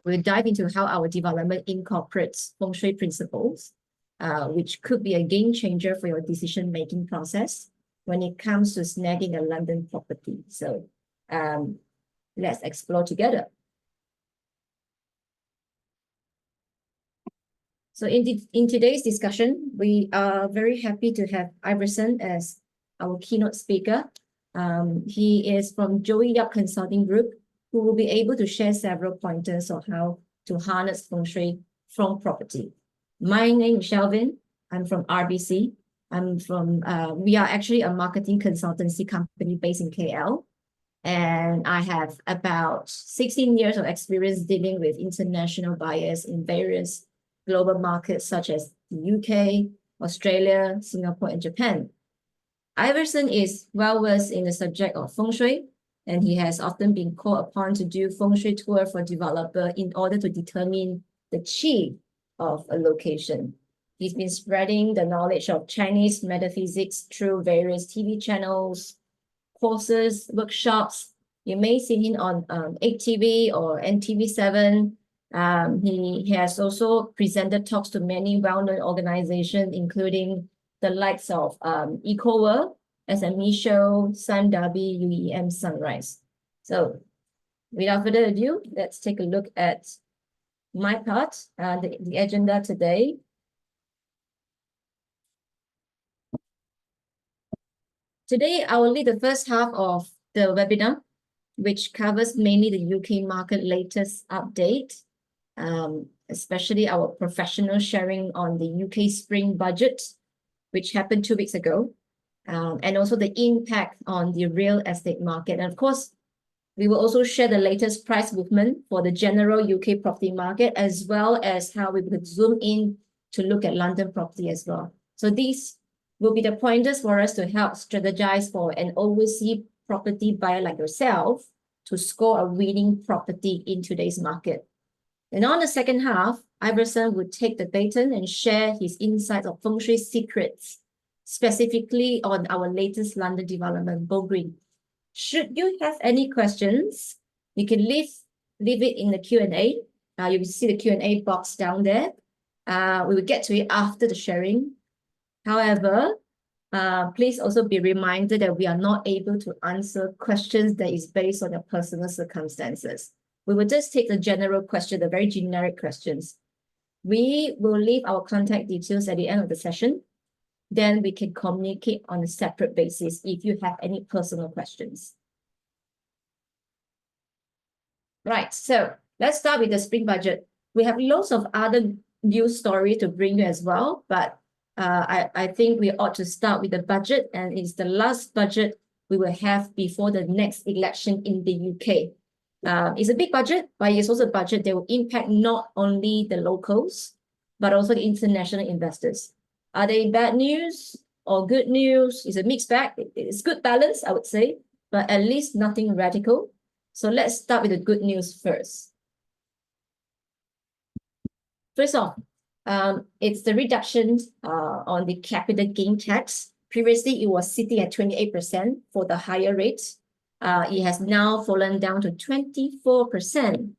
We'll dive into how our development incorporates Feng Shui principles, which could be a game changer for your decision-making process when it comes to snagging a London property. So let's explore together. So in today's discussion, we are very happy to have Iverson as our keynote speaker. He is from Joey Yap Consulting Group, who will be able to share several pointers on how to harness Feng Shui from property. My name is Shelvin. I'm from RBC. We are actually a marketing consultancy company based in KL. And I have about 16 years of experience dealing with international buyers in various global markets such as the UK, Australia, Singapore, and Japan. Iverson is well-versed in the subject of Feng Shui, and he has often been called upon to do Feng Shui tour for developer in order to determine the chi of a location. He's been spreading the knowledge of Chinese metaphysics through various TV channels, courses, workshops. You may see him on 8TV or NTV7. He has also presented talks to many well-known organizations, including the likes of EcoWorld, SME Show, Sun Derby, UEM Sunrise. So without further ado, let's take a look at my part, the agenda today. Today, I will lead the first half of the webinar, which covers mainly the UK market latest update, especially our professional sharing on the UK spring budget, which happened 2 weeks ago, and also the impact on the real estate market. And of course, we will also share the latest price movement for the general UK property market, as well as how we could zoom in to look at London property as well. So these will be the pointers for us to help strategize for an overseas property buyer like yourself to score a winning property in today's market. And on the second half, Iverson would take the baton and share his insights of Feng Shui secrets, specifically on our latest London development, Bull Green. Should you have any questions, you can leave it in the Q&A. You will see the Q&A box down there. We will get to it after the sharing. However, please also be reminded that we are not able to answer questions that is based on your personal circumstances. We will just take the general question, the very generic questions. We will leave our contact details at the end of the session. Then we can communicate on a separate basis if you have any personal questions. Right, so let's start with the spring budget. We have lots of other news stories to bring you as well, but I think we ought to start with the budget, and it's the last budget we will have before the next election in the UK. It's a big budget, but it's also a budget that will impact not only the locals, but also the international investors. Are they bad news or good news? It's a mixed bag. It's good balance, I would say, but at least nothing radical. So let's start with the good news first. First off, it's the reduction on the capital gain tax. Previously, it was sitting at 28% for the higher rates. It has now fallen down to 24%.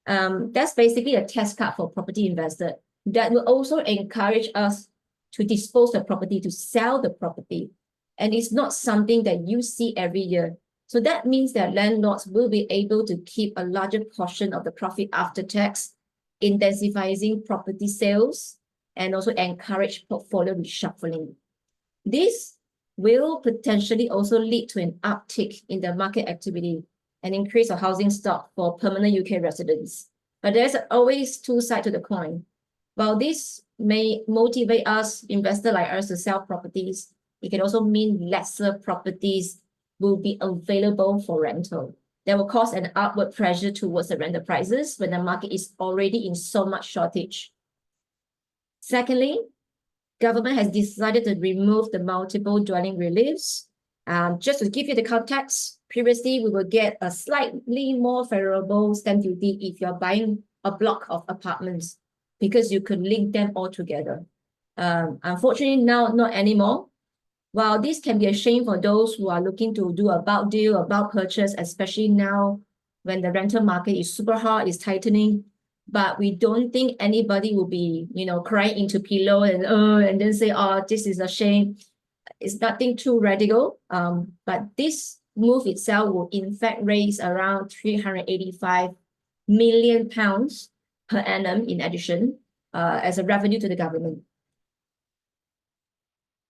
That's basically a test card for property investor that will also encourage us to dispose the property, to sell the property. And it's not something that you see every year. So that means that landlords will be able to keep a larger portion of the profit after tax, intensifying property sales, and also encourage portfolio reshuffling. This will potentially also lead to an uptick in the market activity and increase of housing stock for permanent UK residents. But there's always two sides to the coin. While this may motivate us, investors like us, to sell properties, it can also mean lesser properties will be available for rental. That will cause an upward pressure towards the rental prices when the market is already in so much shortage. Secondly, government has decided to remove the multiple dwelling reliefs. Just to give you the context, previously we will get a slightly more favorable stamp duty if you're buying a block of apartments, because you could link them all together. Unfortunately, now not anymore. While this can be a shame for those who are looking to do a bulk deal, a bulk purchase, especially now when the rental market is super hot, is tightening, but we don't think anybody will be, crying into pillow and then say, oh, this is a shame. It's nothing too radical. But this move itself will in fact raise around 385 million pounds per annum in addition as a revenue to the government.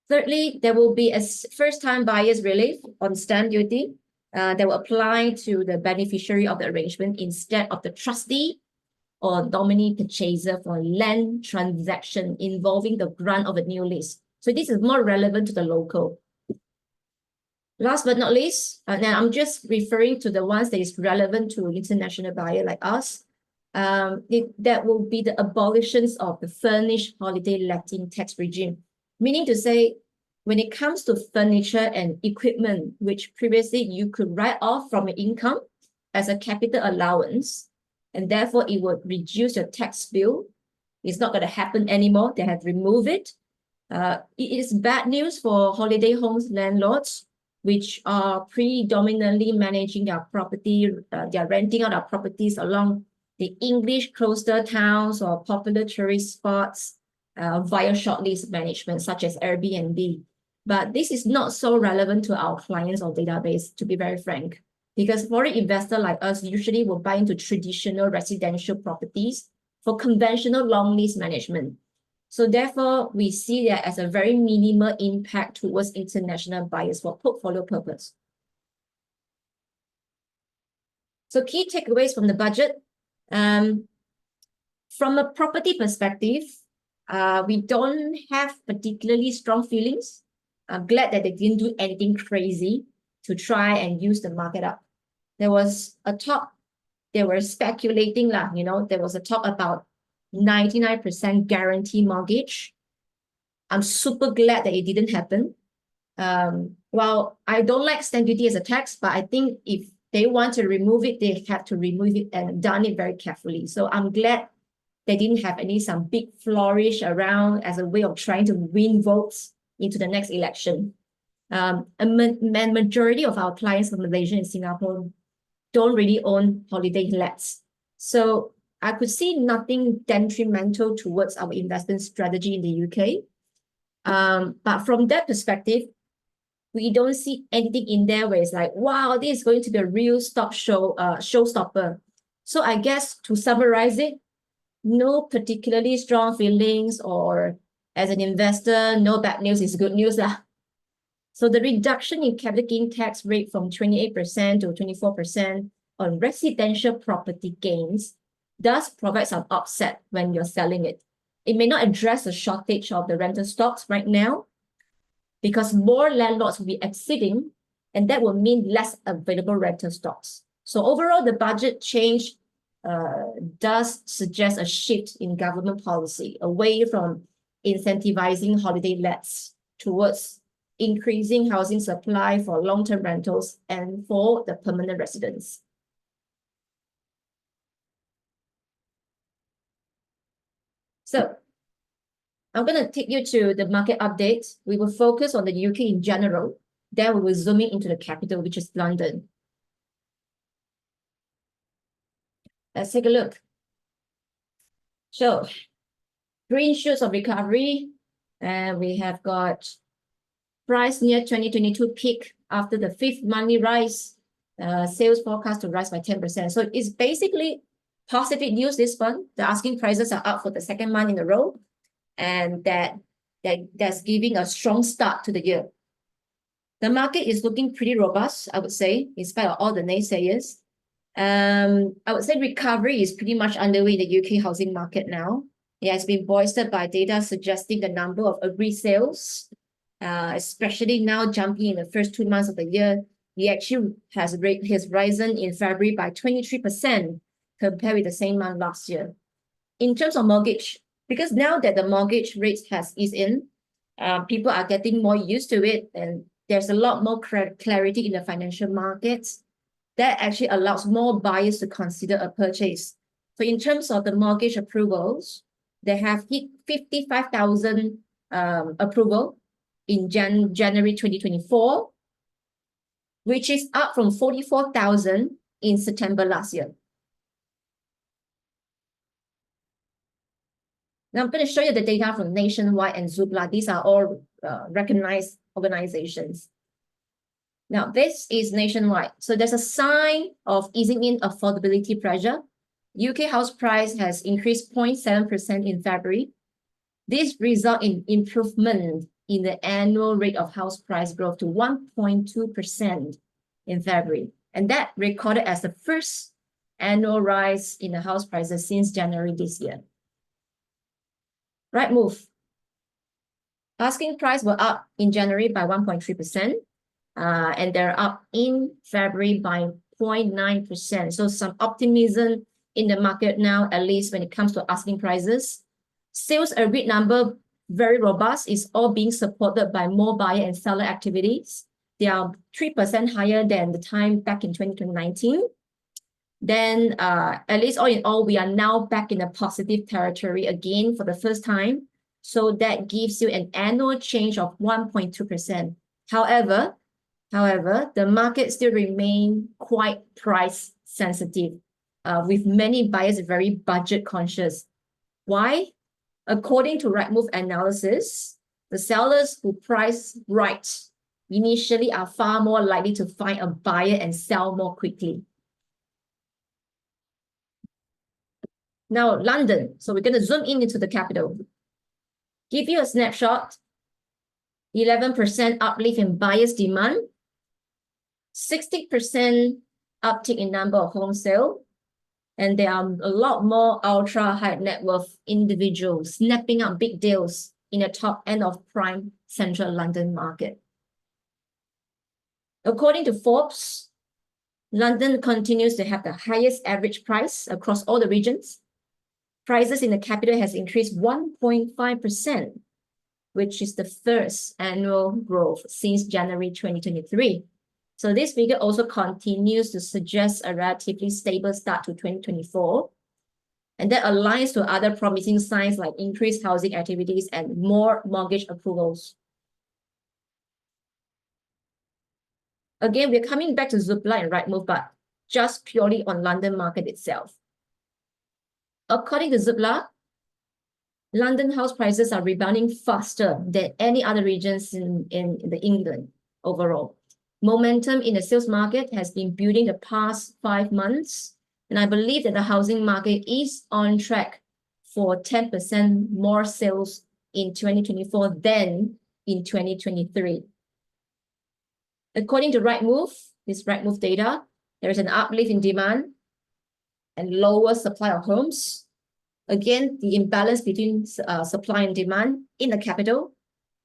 Thirdly, there will be a first-time buyers relief on stamp duty that will apply to the beneficiary of the arrangement instead of the trustee or nominee purchaser for land transaction involving the grant of a new lease. So this is more relevant to the local. Last but not least, now I'm just referring to the ones that is relevant to international buyer like us. That will be the abolitions of the furnished holiday letting tax regime. Meaning to say, when it comes to furniture and equipment, which previously you could write off from your income as a capital allowance, and therefore it would reduce your tax bill, it's not going to happen anymore. They have removed it. It is bad news for holiday homes landlords, which are predominantly managing their property, they're renting out our properties along the English coastal towns or popular tourist spots via short lease management, such as Airbnb. But this is not so relevant to our clients or database, to be very frank, because foreign investors like us usually will buy into traditional residential properties for conventional long lease management. So therefore, we see that as a very minimal impact towards international buyers for portfolio purpose. So key takeaways from the budget. From a property perspective, we don't have particularly strong feelings. I'm glad that they didn't do anything crazy to try and use the market up. There was a talk, they were speculating, there was a talk about 99% guarantee mortgage. I'm super glad that it didn't happen. Well, I don't like stamp duty as a tax, but I think if they want to remove it, they have to remove it and done it very carefully. So I'm glad they didn't have some big flourish around as a way of trying to win votes into the next election. A majority of our clients from Malaysia and Singapore don't really own holiday lets. So I could see nothing detrimental towards our investment strategy in the UK. But from that perspective, we don't see anything in there where it's like, wow, this is going to be a real showstopper. So I guess to summarize it, no particularly strong feelings, or as an investor, no bad news is good news. So the reduction in capital gain tax rate from 28% to 24% on residential property gains does provide some offset when you're selling it. It may not address the shortage of the rental stocks right now, because more landlords will be exiting, and that will mean less available rental stocks. So overall, the budget change does suggest a shift in government policy away from incentivizing holiday lets towards increasing housing supply for long-term rentals and for the permanent residents. So I'm going to take you to the market update. We will focus on the UK in general. Then we will zoom in into the capital, which is London. Let's take a look. So, green shoots of recovery. And we have got price near 2022 peak after the fifth monthly rise. Sales forecast to rise by 10%. So it's basically positive news this month. The asking prices are up for the second month in a row. And that's giving a strong start to the year. The market is looking pretty robust, I would say, in spite of all the naysayers. I would say recovery is pretty much underway in the UK housing market now. It has been bolstered by data suggesting the number of agreed sales, especially now jumping in the first 2 months of the year. It actually has risen in February by 23% compared with the same month last year. In terms of mortgage, because now that the mortgage rates has eased in, people are getting more used to it, and there's a lot more clarity in the financial markets. That actually allows more buyers to consider a purchase. So in terms of the mortgage approvals, they have hit 55,000 approval in January 2024, which is up from 44,000 in September last year. Now I'm going to show you the data from Nationwide and Zoopla. These are all recognized organizations. Now, this is Nationwide. So there's a sign of easing in affordability pressure. UK house price has increased 0.7% in February. This result in improvement in the annual rate of house price growth to 1.2% in February. And that recorded as the first annual rise in the house prices since January this year. Right move. Asking price were up in January by 1.3%. And they're up in February by 0.9%. So some optimism in the market now, at least when it comes to asking prices. Sales agreed number, very robust, is all being supported by more buyer and seller activities. They are 3% higher than the time back in 2019. Then at least all in all, we are now back in a positive territory again for the first time. So that gives you an annual change of 1.2%. However, the market still remains quite price sensitive, with many buyers very budget conscious. Why? According to Rightmove analysis, the sellers who price right initially are far more likely to find a buyer and sell more quickly. Now, London. So we're going to zoom in into the capital. Give you a snapshot. 11% uplift in buyers' demand. 60% uptick in number of home sales. And there are a lot more ultra high net worth individuals snapping up big deals in the top end of prime central London market. According to Forbes, London continues to have the highest average price across all the regions. Prices in the capital has increased 1.5%, which is the first annual growth since January 2023. So this figure also continues to suggest a relatively stable start to 2024. And that aligns to other promising signs like increased housing activities and more mortgage approvals. Again, we're coming back to Zoopla and Rightmove, but just purely on London market itself. According to Zoopla, London house prices are rebounding faster than any other regions in the England overall. Momentum in the sales market has been building the past 5 months, and I believe that the housing market is on track for 10% more sales in 2024 than in 2023. According to Rightmove, this Rightmove data, there is an uplift in demand and lower supply of homes. Again, the imbalance between supply and demand in the capital.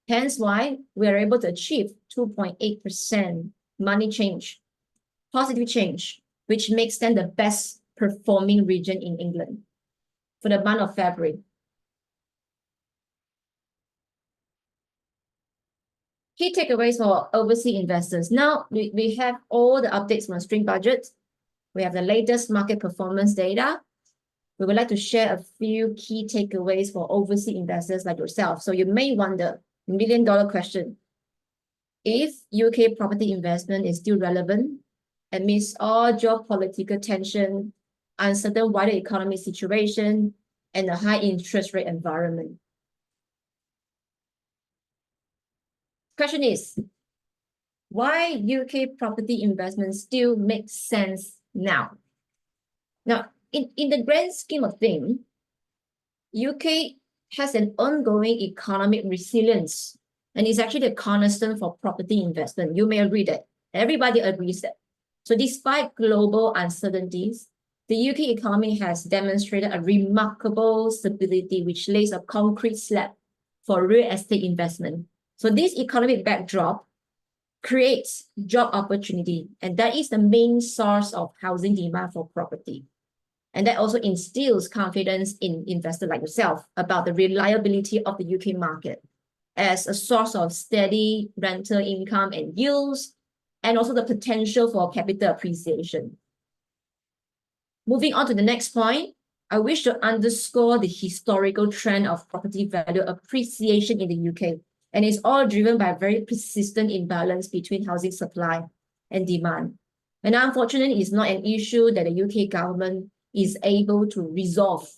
Hence why we are able to achieve 2.8% money change, positive change, which makes them the best performing region in England for the month of February. Key takeaways for overseas investors. Now, we have all the updates from Spring Budget. We have the latest market performance data. We would like to share a few key takeaways for overseas investors like yourself. So you may wonder, $1 million question. If UK property investment is still relevant amidst all geopolitical tension, uncertain wider economic situation, and a high interest rate environment. Question is, why UK property investment still makes sense now? Now, in the grand scheme of things, UK has an ongoing economic resilience and is actually the cornerstone for property investment. You may agree that. Everybody agrees that. So despite global uncertainties, the UK economy has demonstrated a remarkable stability which lays a concrete slab for real estate investment. So this economic backdrop creates job opportunity, and that is the main source of housing demand for property. And that also instills confidence in investors like yourself about the reliability of the UK market as a source of steady rental income and yields, and also the potential for capital appreciation. Moving on to the next point, I wish to underscore the historical trend of property value appreciation in the UK. And it's all driven by a very persistent imbalance between housing supply and demand. And unfortunately, it's not an issue that the UK government is able to resolve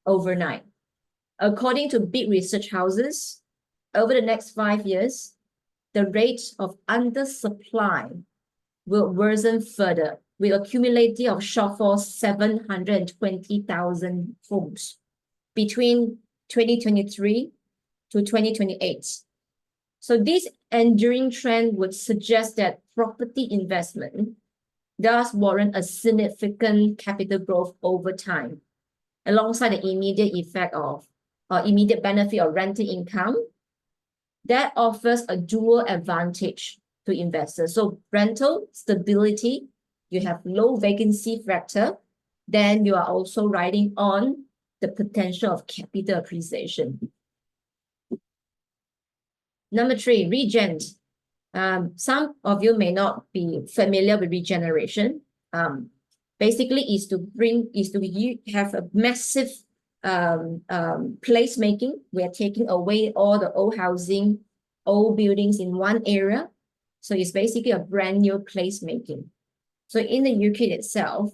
overnight. According to big research houses, over the next 5 years, the rate of undersupply will worsen further with a cumulative of shortfall 720,000 homes between 2023 to 2028. So this enduring trend would suggest that property investment does warrant a significant capital growth over time, alongside the immediate effect of immediate benefit of rental income that offers a dual advantage to investors. So rental stability, you have low vacancy factor, then you are also riding on the potential of capital appreciation. Number 3, regen. Some of you may not be familiar with regeneration. Basically is to have a massive placemaking. We are taking away all the old housing, old buildings in one area. So it's basically a brand new placemaking. So in the UK itself,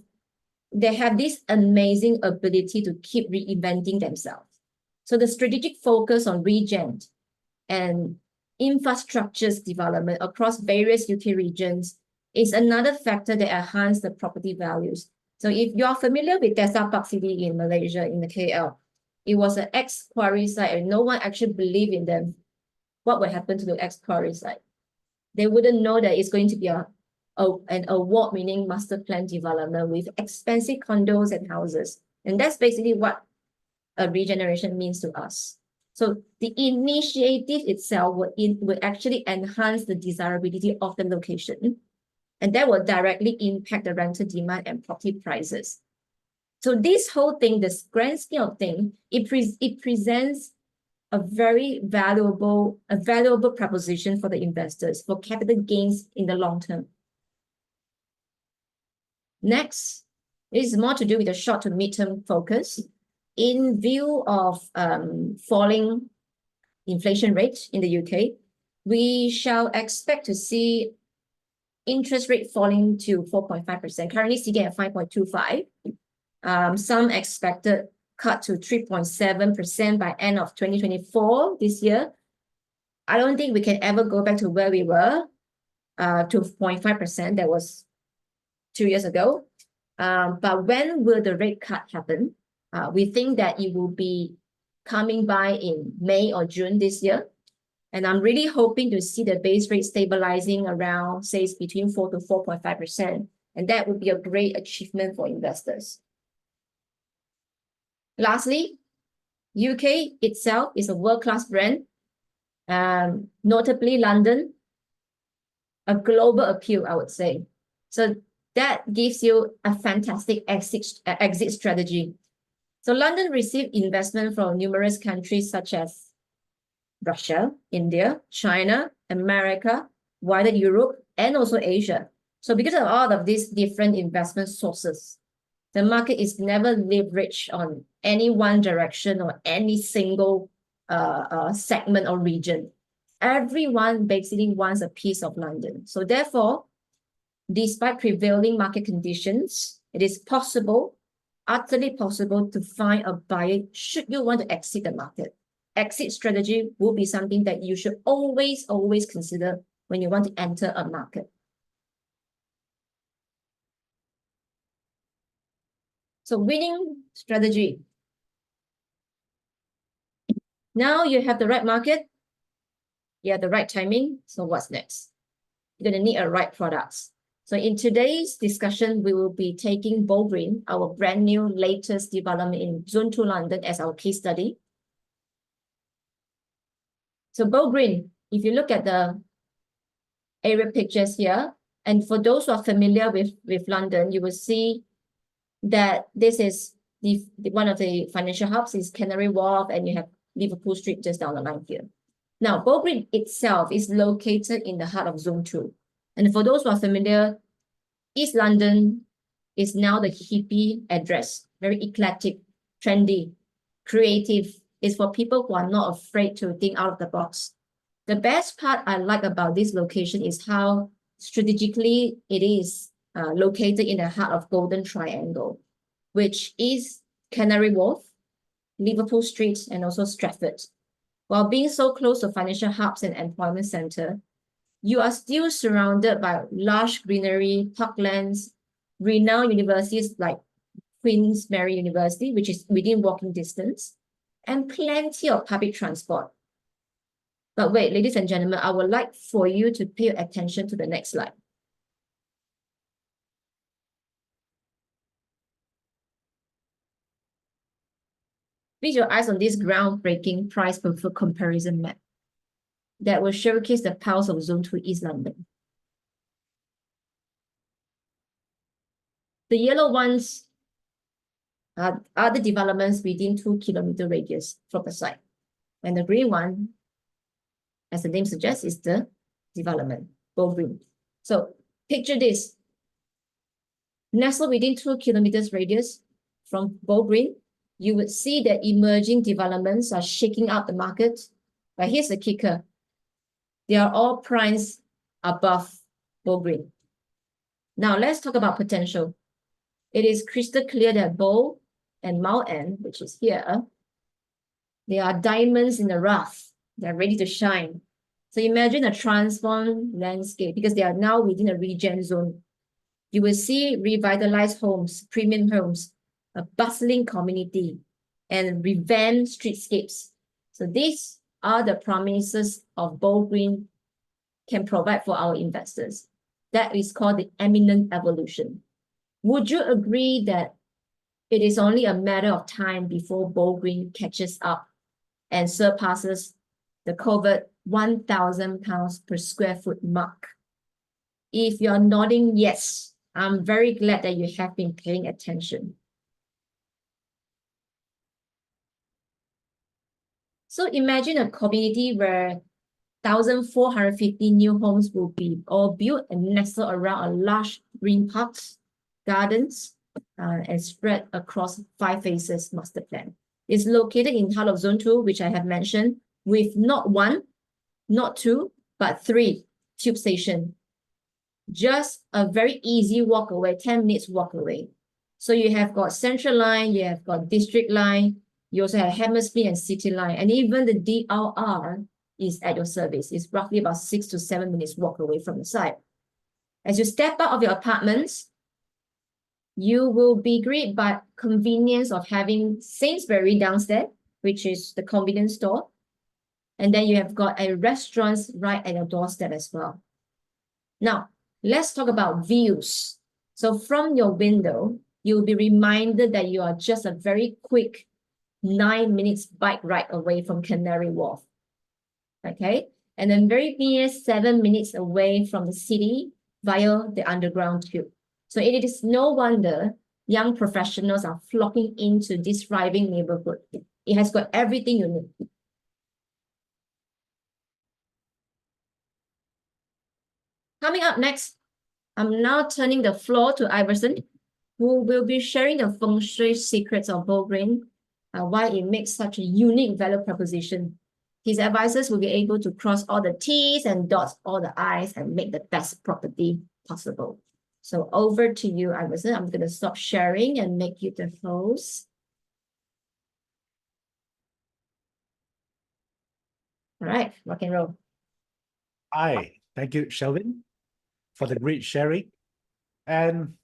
they have this amazing ability to keep reinventing themselves. So the strategic focus on regen and infrastructures development across various UK regions is another factor that enhances the property values. So if you're familiar with Desa Park City in Malaysia, in the KL, it was an ex-quarry site and no one actually believed in them. What would happen to the ex-quarry site? They wouldn't know that it's going to be an award-winning master plan development with expensive condos and houses. And that's basically what a regeneration means to us. So the initiative itself would actually enhance the desirability of the location, and that will directly impact the rental demand and property prices. So this whole thing, this grand scheme of thing, it presents a very valuable proposition for the investors for capital gains in the long term. Next, it is more to do with the short to mid-term focus. In view of falling inflation rate in the UK, we shall expect to see interest rate falling to 4.5%, currently sitting at 5.25. Some expected cut to 3.7% by end of 2024 this year. I don't think we can ever go back to where we were, to 0.5%. That was 2 years ago. But when will the rate cut happen? We think that it will be coming by in May or June this year. And I'm really hoping to see the base rate stabilizing around, say, between 4 to 4.5%. And that would be a great achievement for investors. Lastly, UK itself is a world-class brand, notably London, a global appeal, I would say. So that gives you a fantastic exit strategy. So London received investment from numerous countries such as Russia, India, China, America, wider Europe, and also Asia. So because of all of these different investment sources, the market is never leveraged on any one direction or any single segment or region. Everyone basically wants a piece of London. So therefore, despite prevailing market conditions, it is possible, utterly possible, to find a buyer should you want to exit the market. Exit strategy will be something that you should always consider when you want to enter a market. So winning strategy. Now you have the right market, you have the right timing. So what's next? You're going to need a right products. So in today's discussion, we will be taking Bow Green, our brand new latest development in Zone 2 London, as our case study. So Bow Green, if you look at the area pictures here, and for those who are familiar with London, you will see that this is one of the financial hubs is Canary Wharf, and you have Liverpool Street just down the line here. Now, Bow Green itself is located in the heart of Zone 2. And for those who are familiar, East London is now the hippie address, very eclectic, trendy, creative. It's for people who are not afraid to think out of the box. The best part I like about this location is how strategically it is located in the heart of Golden Triangle, which is Canary Wharf, Liverpool Street, and also Stratford. While being so close to financial hubs and employment center, you are still surrounded by lush greenery, parklands, renowned universities like Queen's Mary University, which is within walking distance, and plenty of public transport. But wait, ladies and gentlemen, I would like for you to pay attention to the next slide. Fix your eyes on this groundbreaking price per foot comparison map that will showcase the pulse of Zone 2 East London. The yellow ones are the developments within 2-kilometer radius from the site. And the green one, as the name suggests, is the development, Bow Green. So picture this. Nestled within 2 kilometers radius from Bow Green, you would see that emerging developments are shaking out the market. But here's the kicker. They are all priced above Bow Green. Now let's talk about potential. It is crystal clear that Bow and Mount End, which is here, they are diamonds in the rough. They're ready to shine. So imagine a transformed landscape because they are now within a regen zone. You will see revitalized homes, premium homes, a bustling community, and revamped streetscapes. So these are the promises of Bow Green can provide for our investors. That is called the imminent evolution. Would you agree that it is only a matter of time before Bow Green catches up and surpasses the coveted £1,000 per square foot mark? If you're nodding yes, I'm very glad that you have been paying attention. So imagine a community where 1,450 new homes will be all built and nestled around a large green parks, gardens, and spread across 5 phases master plan. It's located in heart of Zone 2, which I have mentioned, with not 1, not 2, but 3 tube stations. Just a very easy walk away, 10 minutes walk away. So you have got Central Line, you have got District Line, you also have Hammersmith and City Line, and even the DRR is at your service. It's roughly about 6 to 7 minutes walk away from the site. As you step out of your apartments, you will be greeted by convenience of having Sainsbury downstairs, which is the convenience store. And then you have got a restaurant right at your doorstep as well. Now, let's talk about views. So from your window, you'll be reminded that you are just a very quick 9 minutes bike ride away from Canary Wharf. Okay, and then very near 7 minutes away from the city via the underground tube. So it is no wonder young professionals are flocking into this thriving neighborhood. It has got everything you need. Coming up next, I'm now turning the floor to Iverson, who will be sharing the Feng Shui secrets of Bow Green, why it makes such a unique value proposition. His advisors will be able to cross all the T's and dot all the I's and make the best property possible. So over to you, Iverson. I'm going to stop sharing and make you the host. All right, rock and roll. Hi, thank you, Shelvin, for the great sharing. And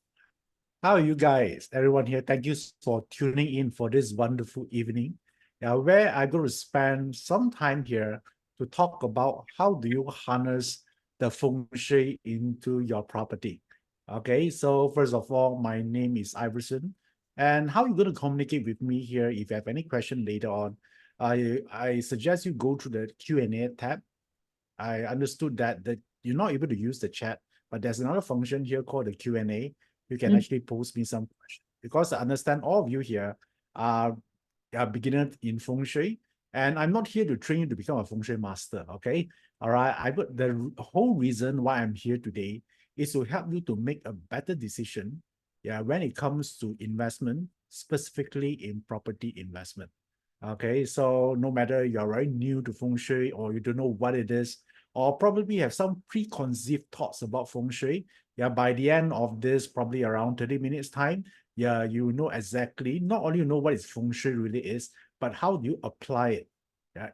how are you guys? Everyone here, thank you for tuning in for this wonderful evening, where I'm going to spend some time here to talk about how do you harness the Feng Shui into your property. Okay, so first of all, my name is Iverson, and how you're going to communicate with me here if you have any question later on, I suggest you go to the Q&A tab. I understood that you're not able to use the chat, but there's another function here called the Q&A. You can actually post me some questions, because I understand all of you here are beginners in Feng Shui, and I'm not here to train you to become a Feng Shui master, okay? All right, the whole reason why I'm here today is to help you to make a better decision, when it comes to investment, specifically in property investment. Okay, so no matter you're very new to Feng Shui or you don't know what it is, or probably have some preconceived thoughts about Feng Shui, by the end of this, probably around 30 minutes time, you know exactly, not only you know what is Feng Shui really is, but how do you apply it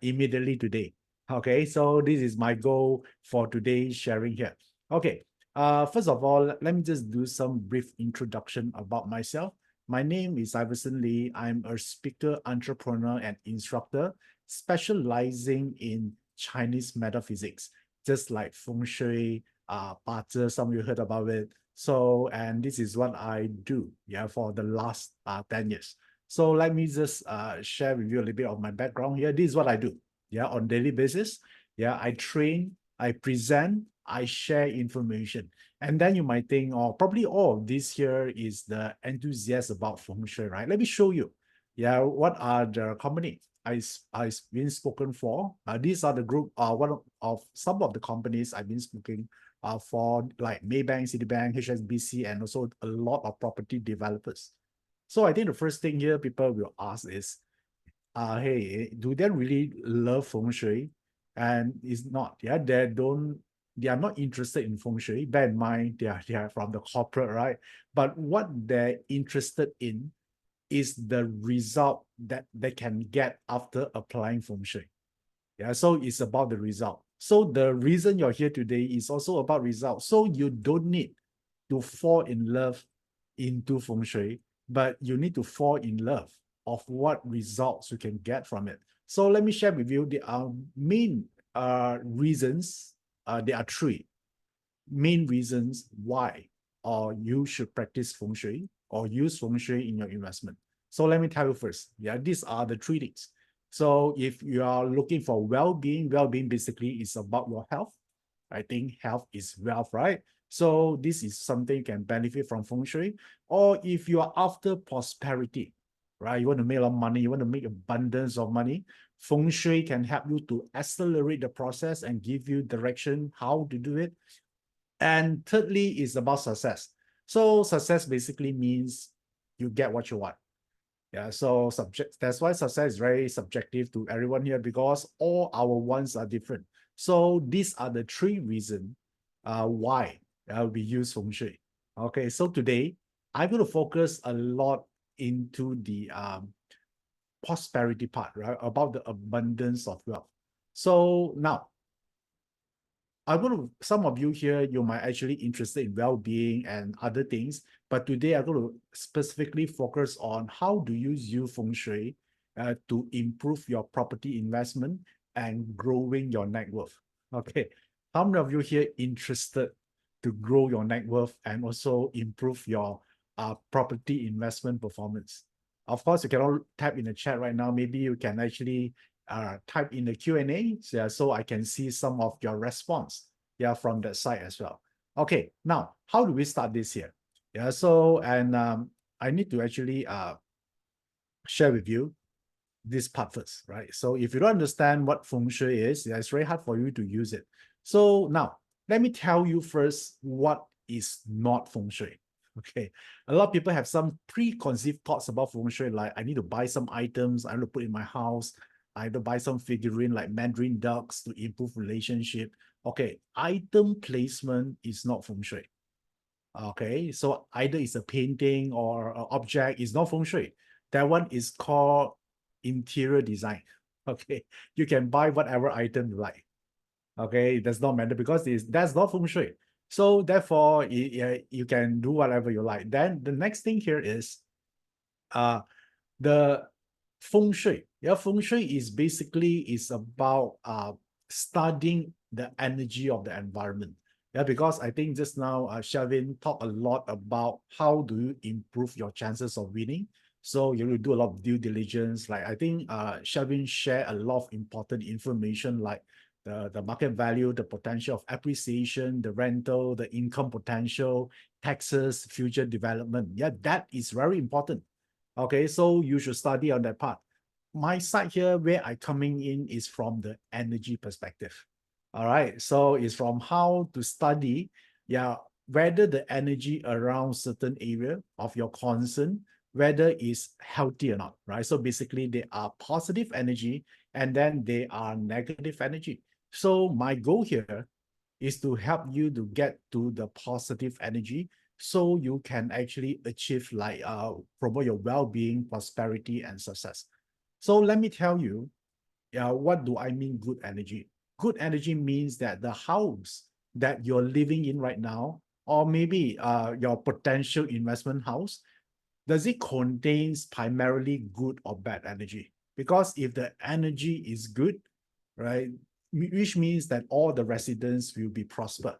immediately today? Okay, so this is my goal for today's sharing here. Okay, first of all, let me just do some brief introduction about myself. My name is Iverson Lee. I'm a speaker, entrepreneur, and instructor specializing in Chinese metaphysics, just like Feng Shui, some of you heard about it. So, and this is what I do, for the last 10 years. So let me just share with you a little bit of my background here. This is what I do, on daily basis. I train, I present, I share information. And then you might think, oh, probably all of this here is the enthusiast about Feng Shui, right? Let me show you. What are the company I've been spoken for? These are the group, one of some of the companies I've been speaking for, like Maybank, Citibank, HSBC, and also a lot of property developers. So I think the first thing here people will ask is, hey, do they really love Feng Shui? And it's not, they are not interested in Feng Shui. Bear in mind, they are from the corporate, right? But what they're interested in is the result that they can get after applying Feng Shui. So it's about the result. So the reason you're here today is also about results. So you don't need to fall in love into Feng Shui, but you need to fall in love of what results you can get from it. So let me share with you the main reasons. There are three main reasons why you should practice Feng Shui or use Feng Shui in your investment. So let me tell you first. These are the three things. So if you are looking for well-being basically is about your health. I think health is wealth, right? So this is something you can benefit from Feng Shui. Or if you are after prosperity, right? You want to make a lot of money, you want to make abundance of money, Feng Shui can help you to accelerate the process and give you direction how to do it. And thirdly is about success. So success basically means you get what you want. So that's why success is very subjective to everyone here, because all our wants are different. So these are the three reasons why we use Feng Shui. Okay, so today I'm going to focus a lot into the prosperity part, right? About the abundance of wealth. So now, some of you here, you might actually interested in well-being and other things, but today I'm going to specifically focus on how do you use Feng Shui to improve your property investment and growing your net worth. Okay, how many of you here interested to grow your net worth and also improve your property investment performance? Of course, you can all type in the chat right now. Maybe you can actually type in the Q&A so I can see some of your response from that side as well. Okay, now how do we start this here? So I need to actually share with you this part first, right? So if you don't understand what Feng Shui is, it's very hard for you to use it. So now let me tell you first what is not Feng Shui. Okay, a lot of people have some preconceived thoughts about Feng Shui, like I need to buy some items, I want to put in my house, I have to buy some figurine like Mandarin ducks to improve relationship. Okay, item placement is not Feng Shui. Okay, so either it's a painting or an object, is not Feng Shui. That one is called interior design. Okay, you can buy whatever item you like. Okay, it does not matter because that's not Feng Shui. So therefore, you can do whatever you like. Then the next thing here is the Feng Shui. Feng Shui is basically about studying the energy of the environment. Because I think just now Shelvin talked a lot about how do you improve your chances of winning. So you will do a lot of due diligence. Like I think Shelvin shared a lot of important information like the market value, the potential of appreciation, the rental, the income potential, taxes, future development. That is very important. Okay, so you should study on that part. My side here, where I coming in is from the energy perspective. All right, so it's from how to study, whether the energy around certain area of your concern, whether it's healthy or not, right? So basically, they are positive energy and then they are negative energy. So my goal here is to help you to get to the positive energy so you can actually achieve like promote your well-being, prosperity, and success. So let me tell you, what do I mean good energy? Good energy means that the house that you're living in right now, or maybe your potential investment house, does it contains primarily good or bad energy? Because if the energy is good, right, which means that all the residents will be prosper.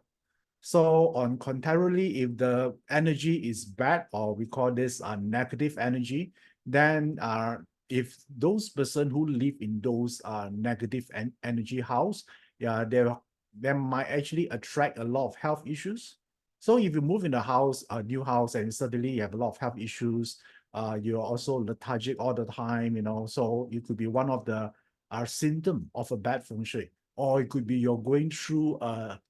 So on contrarily, if the energy is bad, or we call this negative energy, then if those person who live in those negative energy house, yeah, they might actually attract a lot of health issues. So if you move in a new house, and suddenly you have a lot of health issues, you're also lethargic all the time, so it could be one of the symptom of a bad feng shui. Or it could be you're going through a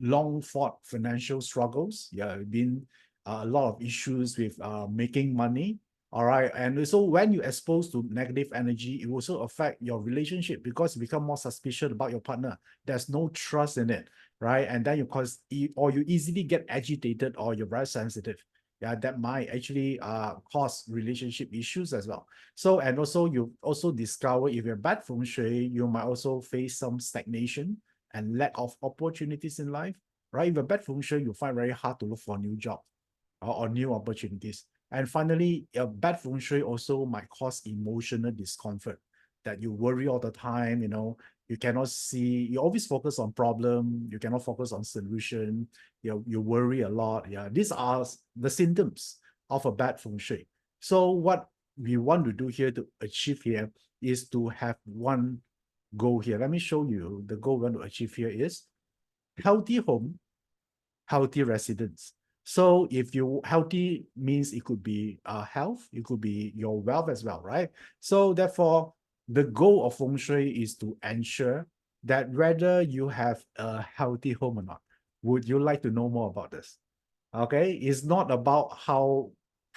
long fought financial struggles. Yeah, been a lot of issues with making money. All right. And so when you're exposed to negative energy, it will also affect your relationship, because you become more suspicious about your partner. There's no trust in it, right? And then or you easily get agitated, or you're very sensitive. Yeah, that might actually cause relationship issues as well. So, and also you also discover, if you're bad feng shui, you might also face some stagnation and lack of opportunities in life, right? If you're bad feng shui, you find very hard to look for a new job or new opportunities. And finally, a bad feng shui also might cause emotional discomfort, that you worry all the time, you cannot see, you always focus on problem, you cannot focus on solution, you worry a lot. Yeah, these are the symptoms of a bad feng shui. So what we want to do here to achieve here is to have one goal here. Let me show you the goal we want to achieve here is healthy home, healthy residents. So if you healthy means it could be health, it could be your wealth as well, right? So therefore, the goal of feng shui is to ensure that whether you have a healthy home or not. Would you like to know more about this? Okay, it's not about how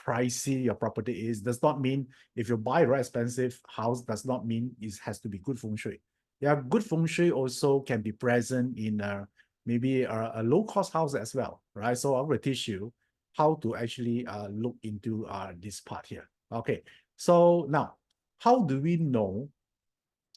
pricey your property is. Does not mean if you buy a very expensive house, does not mean it has to be good feng shui. Yeah, good feng shui also can be present in maybe a low-cost house as well, right? So I will teach you how to actually look into this part here. Okay, so now, how do we know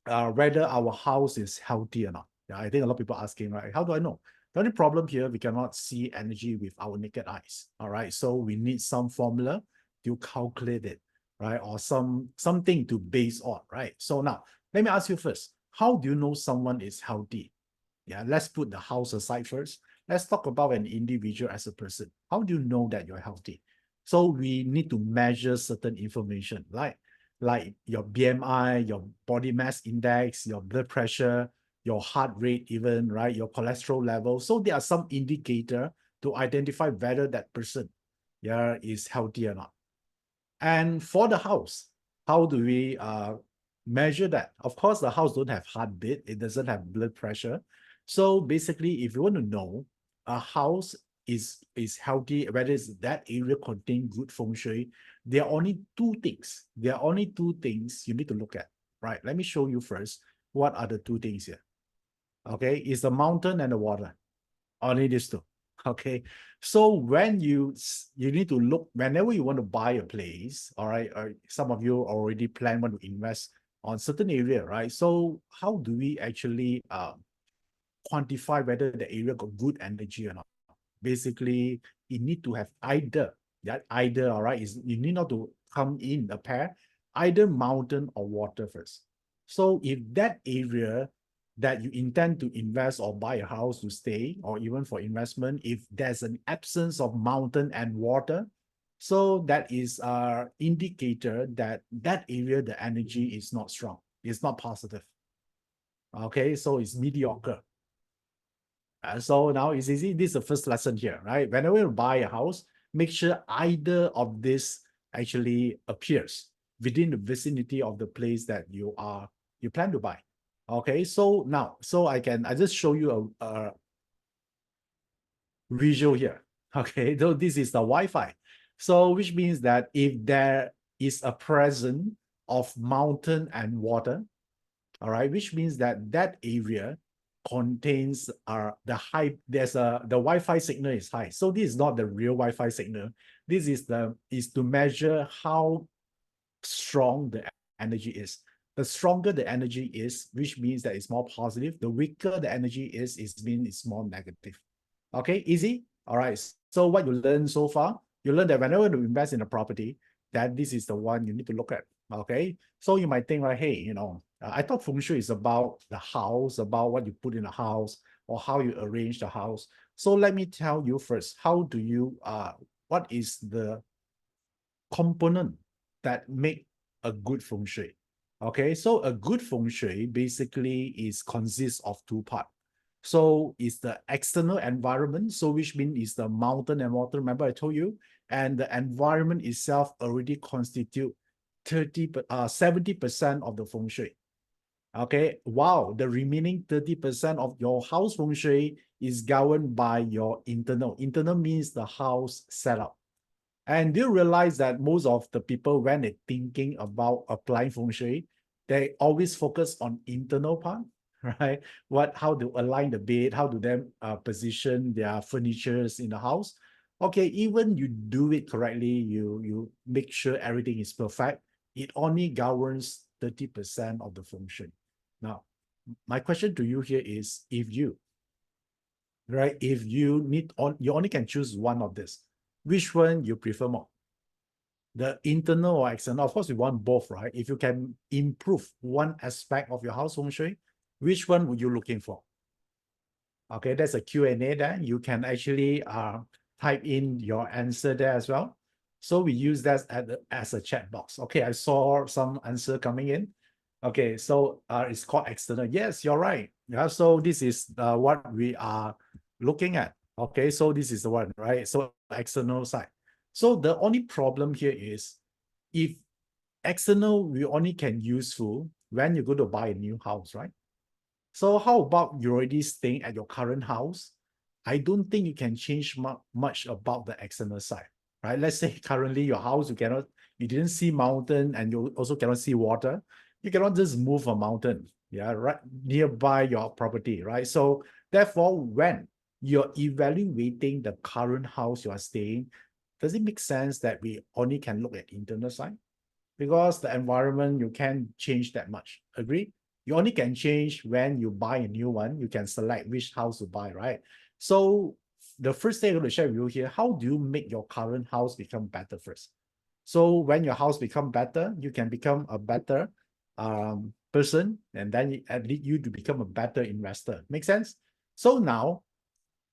whether our house is healthy or not? Yeah, I think a lot of people asking, right? How do I know? The only problem here, we cannot see energy with our naked eyes. All right, so we need some formula to calculate it, right? Or something to base on, right? So now, let me ask you first, how do you know someone is healthy? Yeah, let's put the house aside first. Let's talk about an individual as a person. How do you know that you're healthy? So we need to measure certain information, like your BMI, your body mass index, your blood pressure, your heart rate even, right? Your cholesterol level. So there are some indicator to identify whether that person, yeah, is healthy or not. And for the house, how do we measure that? Of course, the house don't have heartbeat. It doesn't have blood pressure. So basically, if you want to know a house is healthy, whether it's that area contain good feng shui, there are only two things. There are only two things you need to look at, right? Let me show you first. What are the two things here? Okay, it's the mountain and the water. Only these two. Okay. So when you need to look, whenever you want to buy a place, all right, some of you already plan want to invest on certain area, right? So how do we actually quantify whether the area got good energy or not? Basically, you need to have either, all right, is you need not to come in a pair, either mountain or water first. So if that area that you intend to invest or buy a house to stay, or even for investment, if there's an absence of mountain and water, so that is our indicator that that area, the energy is not strong, it's not positive. Okay, so it's mediocre. So now it's easy. This is the first lesson here, right? Whenever you buy a house, make sure either of this actually appears within the vicinity of the place that you plan to buy. Okay, so now, I just show you a visual here. Okay, so this is the Wi-Fi. So which means that if there is a presence of mountain and water, all right, which means that that area contains the Wi-Fi signal is high. So this is not the real Wi-Fi signal. This is to measure how strong the energy is. The stronger the energy is, which means that it's more positive. The weaker the energy is, it means it's more negative. Okay, easy? All right. So what you learned so far, you learned that whenever you invest in a property, that this is the one you need to look at. Okay. So you might think like, hey, I thought Feng Shui is about the house, about what you put in the house or how you arrange the house. So let me tell you first, what is the component that make a good Feng Shui? Okay, so a good Feng Shui basically consists of two parts. So it's the external environment, so which means it's the mountain and water, remember I told you, and the environment itself already constitute 70% of the Feng Shui. Okay, wow, the remaining 30% of your house Feng Shui is governed by your internal. Internal means the house setup. And do you realize that most of the people, when they're thinking about applying Feng Shui, they always focus on internal part, right? How to align the bed, how to them position their furnitures in the house. Okay, even you do it correctly, you make sure everything is perfect, it only governs 30% of the Feng Shui. Now, my question to you here is, if you only can choose one of this, which one you prefer more? The internal or external? Of course, we want both, right? If you can improve one aspect of your house Feng Shui, which one would you looking for? Okay, there's a Q&A there. You can actually type in your answer there as well. So we use that as a chat box. Okay, I saw some answer coming in. Okay, so it's called external. Yes, you're right. Yeah, so this is what we are looking at. Okay, so this is the one, right? So external side. So the only problem here is, if external we only can useful when you go to buy a new house, right? So how about you're already staying at your current house? I don't think you can change much about the external side, right? Let's say currently your house, you didn't see mountain and you also cannot see water. You cannot just move a mountain, yeah, right nearby your property, right? So therefore, when you're evaluating the current house you are staying, does it make sense that we only can look at internal side? Because the environment, you can't change that much. Agree? You only can change when you buy a new one. You can select which house to buy, right? So the first thing I'm going to share with you here, how do you make your current house become better first? So when your house become better, you can become a better person, and then it lead you to become a better investor. Make sense? So now,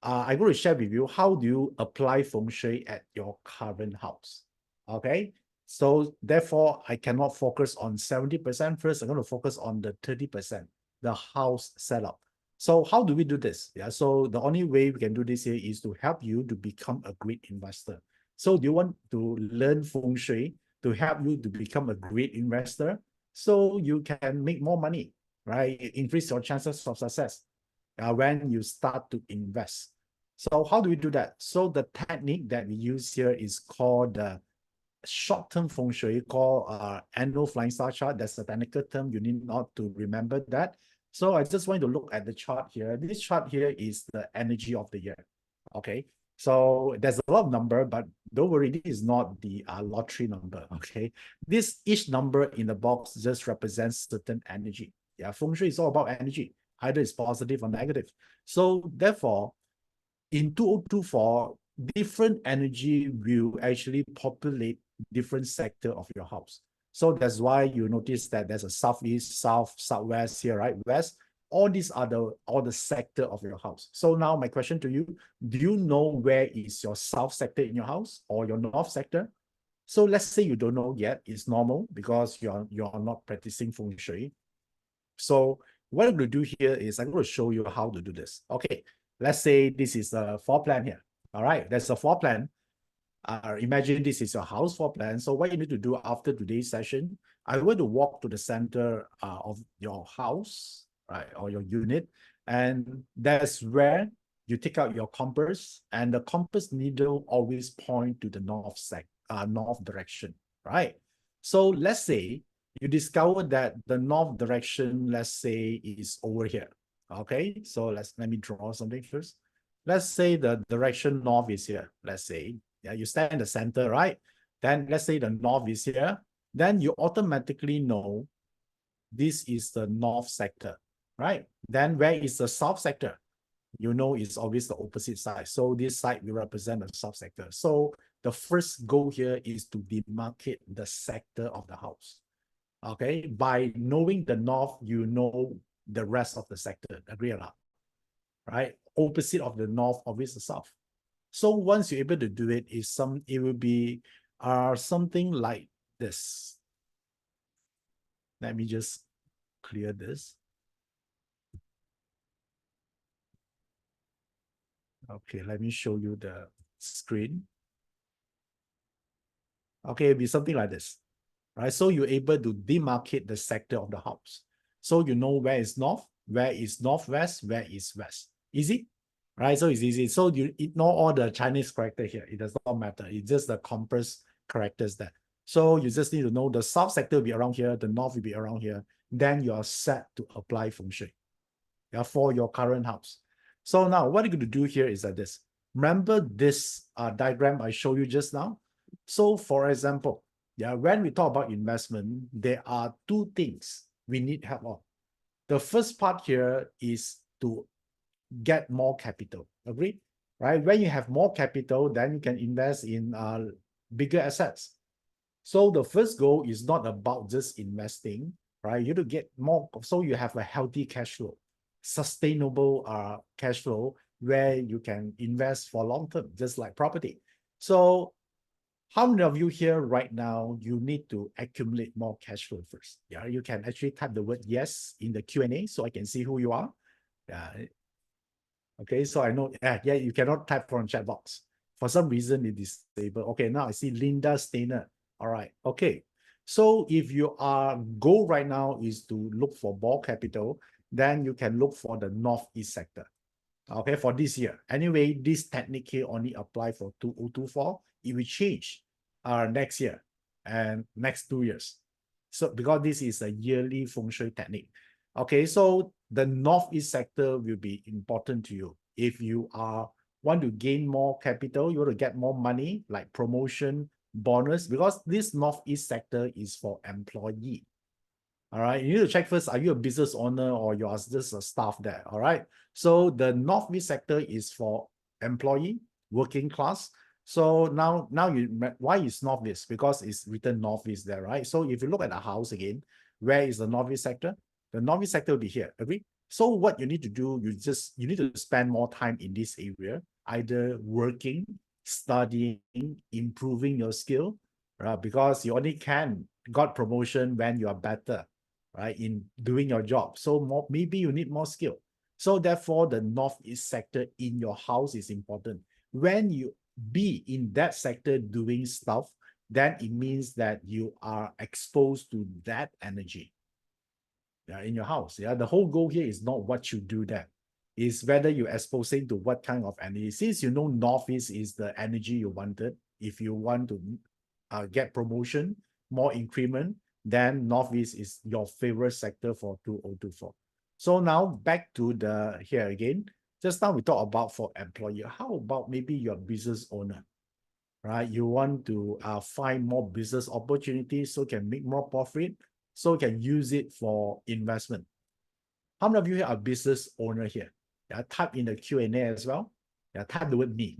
I'm going to share with you how do you apply Feng Shui at your current house. Okay, so therefore I cannot focus on 70% first. I'm going to focus on the 30%, the house setup. So how do we do this? Yeah, so the only way we can do this here is to help you to become a great investor. So do you want to learn Feng Shui to help you to become a great investor so you can make more money, right? Increase your chances of success when you start to invest. So how do we do that? So the technique that we use here is called the short-term Feng Shui, called annual flying star chart. That's a technical term. You need not to remember that. So I just want to look at the chart here. This chart here is the energy of the year. Okay. So there's a lot of number, but don't worry, this is not the lottery number. Okay. Each number in the box just represents certain energy. Yeah. Feng Shui is all about energy. Either it's positive or negative. So therefore, in 2024, different energy will actually populate different sector of your house. So that's why you notice that there's a southeast, south, southwest here, right? West. All these are all the sector of your house. So now my question to you, do you know where is your south sector in your house or your north sector? So let's say you don't know yet, it's normal because you're not practicing Feng Shui. So what I'm going to do here is I'm going to show you how to do this. Okay, let's say this is a floor plan here. All right, that's a floor plan. Imagine this is your house floor plan. So what you need to do after today's session, I want to walk to the center of your house, right, or your unit. And that's where you take out your compass, and the compass needle always point to the north direction, right? So let's say you discover that the north direction, let's say, is over here. Okay, so let me draw something first. Let's say the direction north is here. Let's say, yeah, you stand in the center, right? Then let's say the north is here. Then you automatically know this is the north sector, right? Then where is the south sector? You know, it's always the opposite side. So this side will represent the south sector. So the first goal here is to demarcate the sector of the house. Okay, by knowing the north, you know the rest of the sector. Agree or not? Right? Opposite of the north, always the south. So once you're able to do it, it will be something like this. Let me just clear this. Okay, let me show you the screen. Okay, it'll be something like this, right? So you're able to demarcate the sector of the house. So you know where is north, where is northwest, where is west. Easy, right? So it's easy. So you ignore all the Chinese character here. It does not matter. It's just the compass characters there. So you just need to know the south sector will be around here, the north will be around here. Then you are set to apply Feng Shui, yeah, for your current house. So now what you're going to do here is like this. Remember this diagram I showed you just now? So for example, yeah, when we talk about investment, there are two things we need help on. The first part here is to get more capital. Agree? Right? When you have more capital, then you can invest in bigger assets. So the first goal is not about just investing, right? You have to get more, so you have a healthy cash flow, sustainable cash flow where you can invest for long term, just like property. So how many of you here right now, you need to accumulate more cash flow first? Yeah, you can actually type the word yes in the Q&A so I can see who you are. Yeah. Okay, so I know, yeah, you cannot type from chat box. For some reason, it is disabled. Okay, now I see Linda Steiner. All right, okay. So if your goal right now is to look for more capital, then you can look for the northeast sector. Okay, for this year. Anyway, this technically only apply for 2024. It will change next year and next 2 years. So because this is a yearly Feng Shui technique. Okay, so the northeast sector will be important to you. If you want to gain more capital, you want to get more money, like promotion, bonus, because this northeast sector is for employee. All right, you need to check first, are you a business owner or you are just a staff there? All right, so the northeast sector is for employee, working class. So now why is northeast? Because it's written northeast there, right? So if you look at the house again, where is the northeast sector? The northeast sector will be here. Agree? So what you need to do, you need to spend more time in this area, either working, studying, improving your skill, right? Because you only got promotion when you are better, right, in doing your job. So maybe you need more skill. So therefore, the northeast sector in your house is important. When you be in that sector doing stuff, then it means that you are exposed to that energy, yeah, in your house. Yeah, the whole goal here is not what you do there, is whether you're exposing to what kind of energy. Since you know northeast is the energy you wanted, if you want to get promotion, more increment, then northeast is your favorite sector for 2024. So now back to here again. Just now we talked about for employee. How about maybe you're a business owner, right? You want to find more business opportunities so can make more profit, so can use it for investment. How many of you here are business owner here? Yeah, type in the Q&A as well. Yeah, type the word me.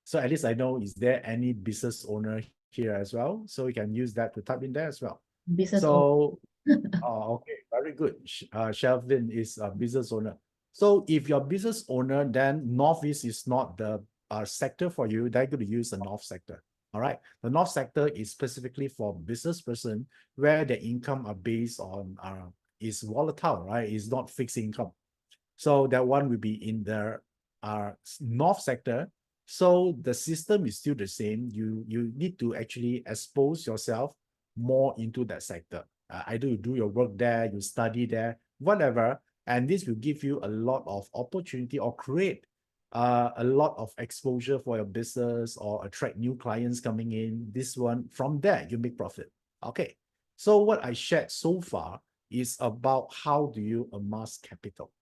So at least I know, is there any business owner here as well? So we can use that to type in there as well. Business So, okay, very good. Shelvin is a business owner. So if you're a business owner, then northeast is not the sector for you. They're going to use the north sector. All right. The north sector is specifically for business person where the income are based on is volatile, right? It's not fixed income. So that one will be in the north sector. So the system is still the same. You need to actually expose yourself more into that sector. Either you do your work there, you study there, whatever, and this will give you a lot of opportunity or create a lot of exposure for your business or attract new clients coming in. This one, from there, you make profit. Okay. So what I shared so far is about how do you amass capital.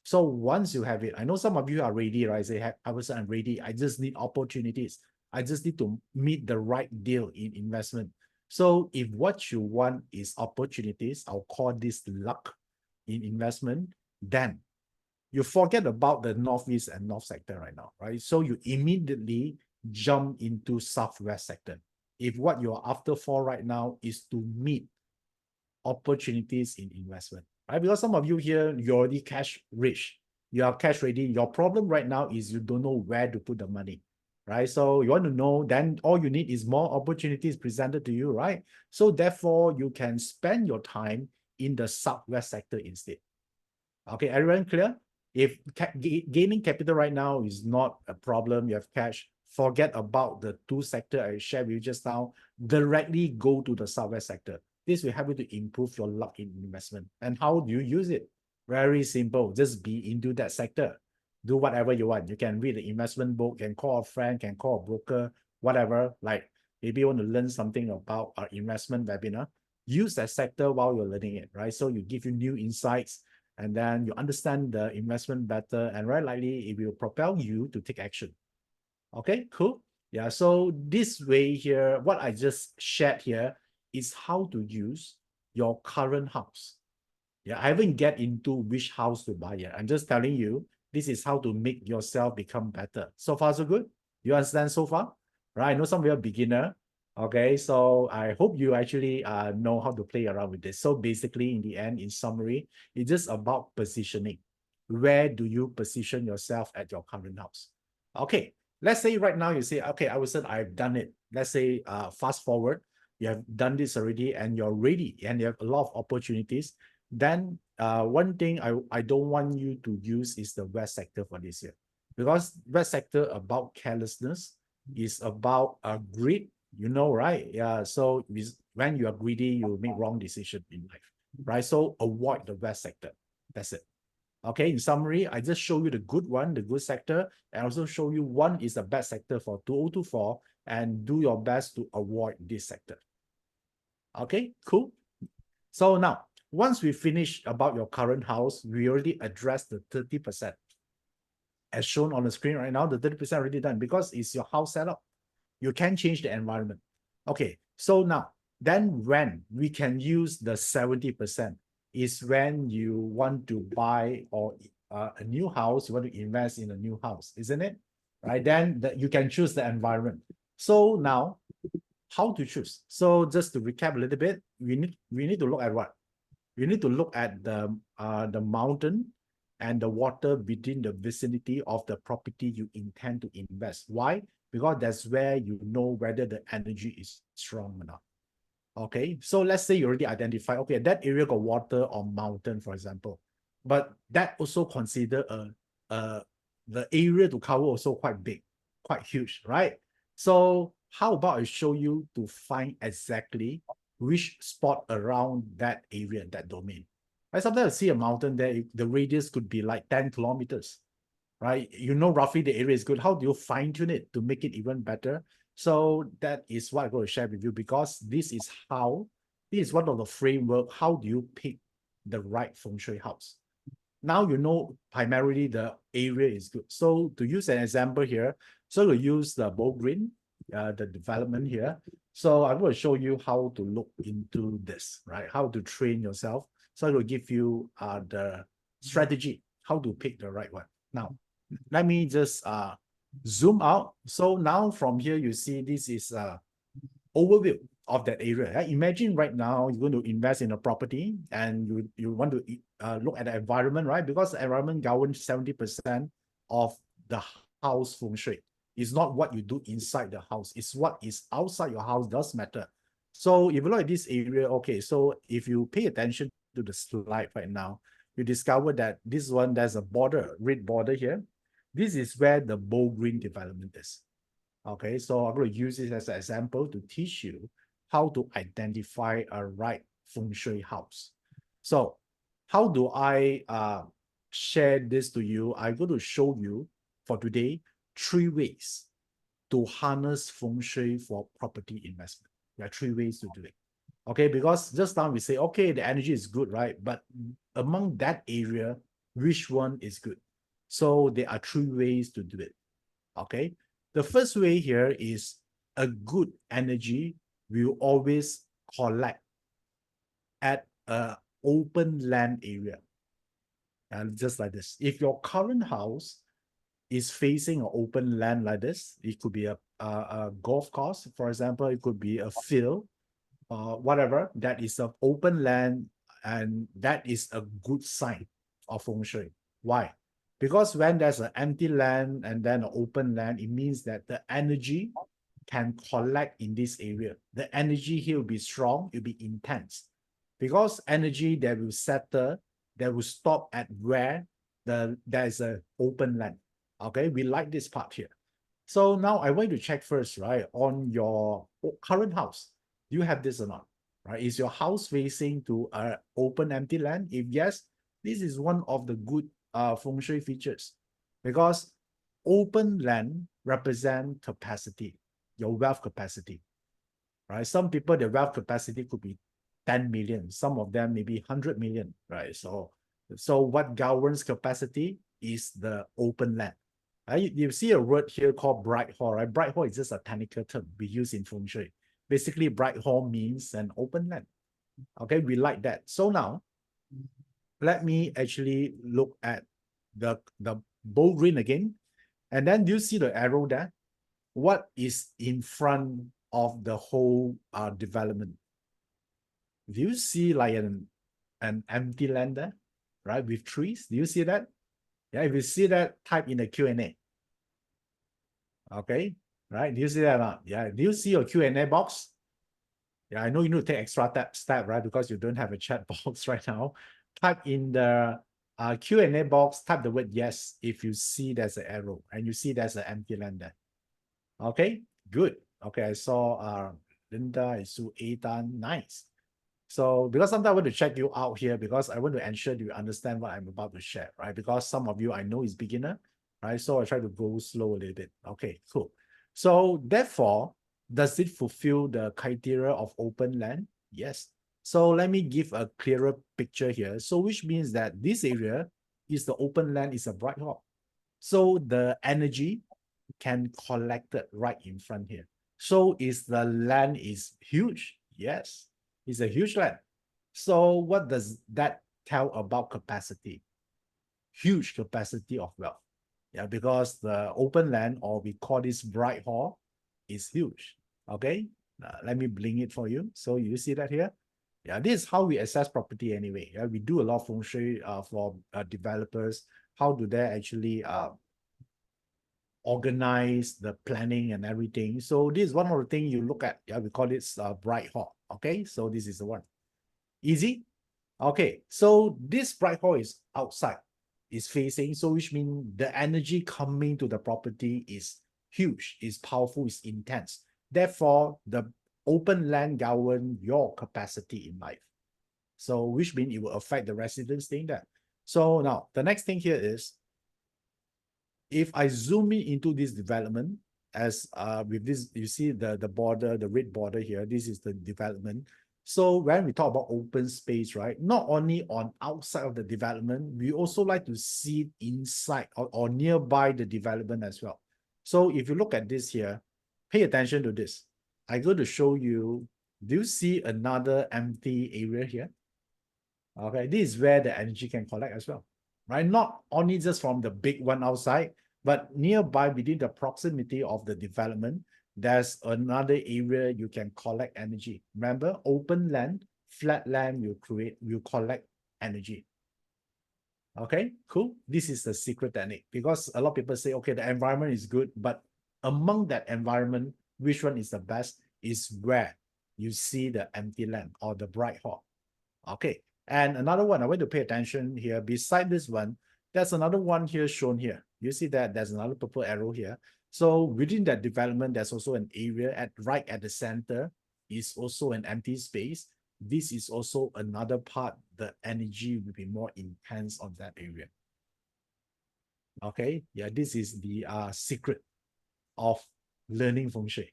So once you have it, I know some of you are ready, right? Say, I'm ready. I just need opportunities. I just need to meet the right deal in investment. So if what you want is opportunities, I'll call this luck in investment, then you forget about the northeast and north sector right now, right? So you immediately jump into southwest sector. If what you're after for right now is to meet opportunities in investment, right? Because some of you here, you're already cash rich, you are cash ready. Your problem right now is you don't know where to put the money, right? So you want to know, then all you need is more opportunities presented to you, right? So therefore, you can spend your time in the southwest sector instead. Okay, everyone clear? If gaining capital right now is not a problem, you have cash, forget about the two sectors I shared with you just now. Directly go to the southwest sector. This will help you to improve your luck in investment. And how do you use it? Very simple. Just be into that sector. Do whatever you want. You can read the investment book, can call a friend, can call a broker, whatever. Like maybe you want to learn something about our investment webinar. Use that sector while you're learning it, right? So you give you new insights, and then you understand the investment better, and very likely it will propel you to take action. Okay, cool. Yeah, so this way here, what I just shared here is how to use your current house. Yeah, I haven't get into which house to buy yet. I'm just telling you, this is how to make yourself become better. So far, so good? You understand so far? Right, I know some of you are beginner. Okay, so I hope you actually know how to play around with this. So basically, in the end, in summary, it's just about positioning. Where do you position yourself at your current house? Okay, let's say right now you say, okay, Iverson, I've done it. Let's say fast forward, you have done this already and you're ready and you have a lot of opportunities. Then one thing I don't want you to use is the west sector for this year, because west sector about carelessness, is about greed, you know, right? Yeah, so when you are greedy, you make wrong decision in life, right? So avoid the west sector. That's it. Okay, in summary, I just show you the good one, the good sector, and also show you one is the bad sector for 2024, and do your best to avoid this sector. Okay, cool. So now, once we finish about your current house, we already addressed the 30%. As shown on the screen right now, the 30% already done because it's your house setup. You can change the environment. Okay, so now, then when we can use the 70% is when you want to buy or a new house, you want to invest in a new house, isn't it? Right, then you can choose the environment. So now, how to choose? So just to recap a little bit, we need to look at what? We need to look at the mountain and the water within the vicinity of the property you intend to invest. Why? Because that's where you know whether the energy is strong or not. Okay, so let's say you already identify, okay, that area got water or mountain, for example, but that also consider the area to cover also quite big, quite huge, right? So how about I show you to find exactly which spot around that area, that domain. Right? Sometimes I see a mountain there, the radius could be like 10 kilometers, right? You know roughly the area is good. How do you fine tune it to make it even better? So that is what I'm going to share with you, because this is one of the framework. How do you pick the right feng shui house? Now you know primarily the area is good. So to use an example here, so we use the Bow Green, the development here. So I'm going to show you how to look into this, right? How to train yourself. So I will give you the strategy, how to pick the right one. Now, let me just zoom out. So now from here, you see this is overview of that area. Right? Imagine right now you're going to invest in a property and you want to look at the environment, right? Because the environment governs 70% of the house feng shui. It's not what you do inside the house. It's what is outside your house does matter. So if you look at this area, okay, so if you pay attention to the slide right now, you discover that this one, there's a border, red border here. This is where the Bow Green development is. Okay, so I'm going to use this as an example to teach you how to identify a right feng shui house. So how do I share this to you? I'm going to show you for today 3 ways to harness feng shui for property investment. There are 3 ways to do it. Okay, because just now we say, okay, the energy is good, right? But among that area, which one is good? So there are 3 ways to do it. Okay, the first way here is a good energy will always collect at a open land area. And just like this, if your current house is facing an open land like this, it could be a golf course, for example, it could be a field, whatever, that is an open land, and that is a good sign of feng shui. Why? Because when there's an empty land and then an open land, it means that the energy can collect in this area. The energy here will be strong, it will be intense. Because energy that will settle, that will stop at where there's an open land. Okay, we like this part here. So now I want you to check first, right, on your current house. Do you have this or not? Right? Is your house facing to an open empty land? If yes, this is one of the good feng shui features, because open land represent capacity, your wealth capacity. Right? Some people, their wealth capacity could be 10 million. Some of them maybe 100 million. Right? So what governs capacity is the open land. You see a word here called bright hall, right? Bright hall is just a technical term we use in feng shui. Basically, bright hall means an open land. Okay, we like that. So now, let me actually look at the bold green again. And then do you see the arrow there? What is in front of the whole development? Do you see like an empty land there, right, with trees? Do you see that? Yeah, if you see that, type in the Q&A. Okay, right? Do you see that or not? Yeah, do you see your Q&A box? Yeah, I know you need to take extra step, right? Because you don't have a chat box right now. Type in the Q&A box, type the word yes if you see there's an arrow and you see there's an empty land there. Okay, good. Okay, I saw Linda, Isu, Ethan, nice. So because sometimes I want to check you out here because I want to ensure you understand what I'm about to share, right? Because some of you I know is beginner, right? So I try to go slow a little bit. Okay, cool. So therefore, does it fulfill the criteria of open land? Yes. So let me give a clearer picture here. So which means that this area is the open land, is a bright hall. So the energy can collect it right in front here. So is the land is huge? Yes, it's a huge land. So what does that tell about capacity? Huge capacity of wealth. Yeah, because the open land, or we call this bright hall, is huge. Okay, let me bling it for you. So you see that here? Yeah, this is how we assess property anyway. Yeah, we do a lot of feng shui for developers. How do they actually organize the planning and everything? So this is one of the things you look at. Yeah, we call it bright hall. Okay, so this is the one. Easy. Okay, so this bright hall is outside, is facing, so which means the energy coming to the property is huge, is powerful, is intense. Therefore, the open land govern your capacity in life. So which means it will affect the residents staying there. So now the next thing here is, if I zoom in into this development, as with this, you see the border, the red border here, this is the development. So when we talk about open space, right, not only on outside of the development, we also like to see it inside or nearby the development as well. So if you look at this here, pay attention to this. I'm going to show you, do you see another empty area here? Okay, this is where the energy can collect as well, right? Not only just from the big one outside, but nearby within the proximity of the development, there's another area you can collect energy. Remember, open land, flat land will collect energy. Okay, cool. This is the secret technique, because a lot of people say, okay, the environment is good, but among that environment, which one is the best is where you see the empty land or the bright hall. Okay, and another one I want to pay attention here, beside this one, there's another one here shown here. You see that there's another purple arrow here. So within that development, there's also an area right at the center is also an empty space. This is also another part, the energy will be more intense on that area. Okay, yeah, this is the secret of learning feng shui.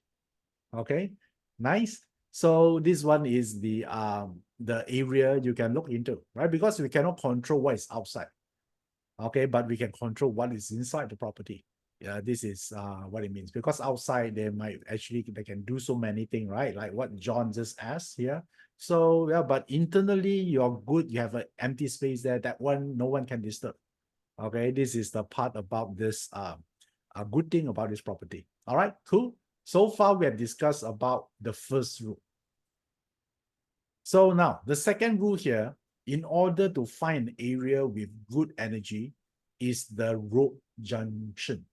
Okay, nice. So this one is the area you can look into, right? Because we cannot control what is outside. Okay, but we can control what is inside the property. Yeah, this is what it means, because outside they can do so many things, right? Like what John just asked here. So yeah, but internally you're good. You have an empty space there. That one no one can disturb. Okay, this is the part about this a good thing about this property. All right, cool. So far we have discussed about the first rule. So now the second rule here, in order to find an area with good energy, is the road junction.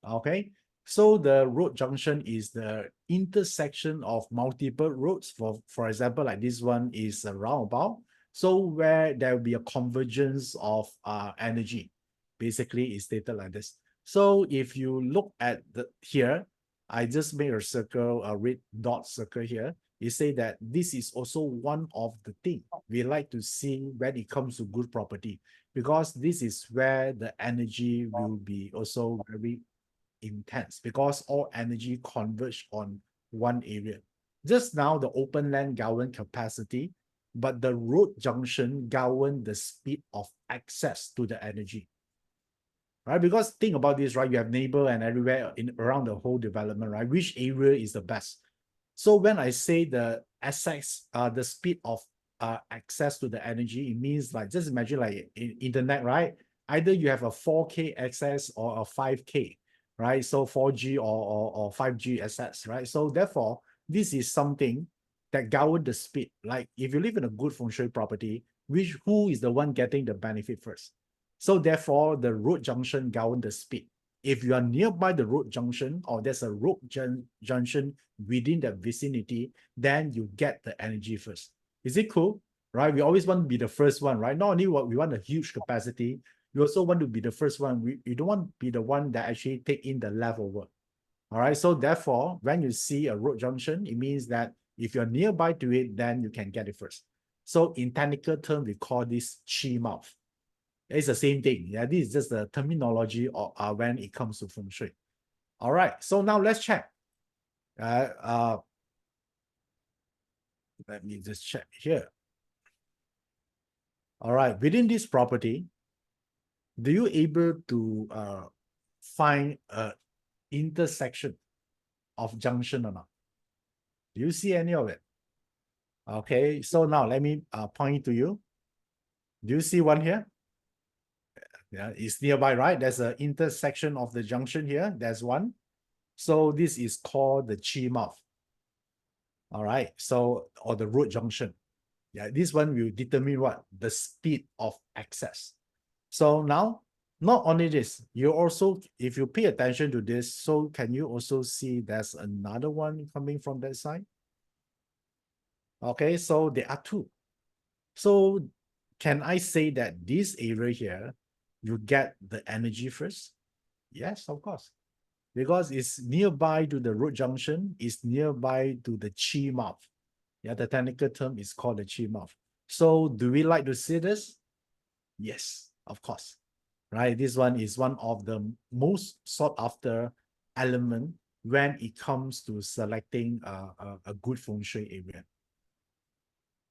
Okay, so the road junction is the intersection of multiple roads. For example, like this one is a roundabout, so where there will be a convergence of energy. Basically it's stated like this. So if you look at the here, I just made a circle, a red dot circle here. You say that this is also one of the things we like to see when it comes to good property, because this is where the energy will be also very intense, because all energy converge on one area. Just now, the open land govern capacity, but the road junction govern the speed of access to the energy. Right? Because think about this, right? You have neighbor and everywhere in around the whole development, right? Which area is the best? So when I say the access, the speed of access to the energy, it means like, just imagine like in internet, right? Either you have a 4K access or a 5K, right? So 4G or 5G access, right? So therefore, this is something that govern the speed. Like if you live in a good feng shui property, who is the one getting the benefit first? So therefore, the road junction govern the speed. If you are nearby the road junction, or there's a road junction within the vicinity, then you get the energy first. Is it cool? Right? We always want to be the first one, right? Not only we want a huge capacity, we also want to be the first one. We don't want to be the one that actually take in the level work. All right. So therefore, when you see a road junction, it means that if you're nearby to it, then you can get it first. So in technical term, we call this chi mouth. It's the same thing. Yeah, this is just the terminology of when it comes to feng shui. All right. So now let's check. Let me just check here. All right. Within this property, do you able to find a intersection of junction or not? Do you see any of it? Okay. So now let me point to you. Do you see one here? Yeah, it's nearby, right? There's an intersection of the junction here. There's one. So this is called the chi mouth. All right. So, or the road junction. Yeah, this one will determine what? The speed of access. So now, not only this, you also, if you pay attention to this, so can you also see there's another one coming from that side? Okay, so there are two. So can I say that this area here, you get the energy first? Yes, of course. Because it's nearby to the road junction, it's nearby to the chi mouth. Yeah, the technical term is called the chi mouth. So do we like to see this? Yes, of course. Right, this one is one of the most sought after element when it comes to selecting a good feng shui area.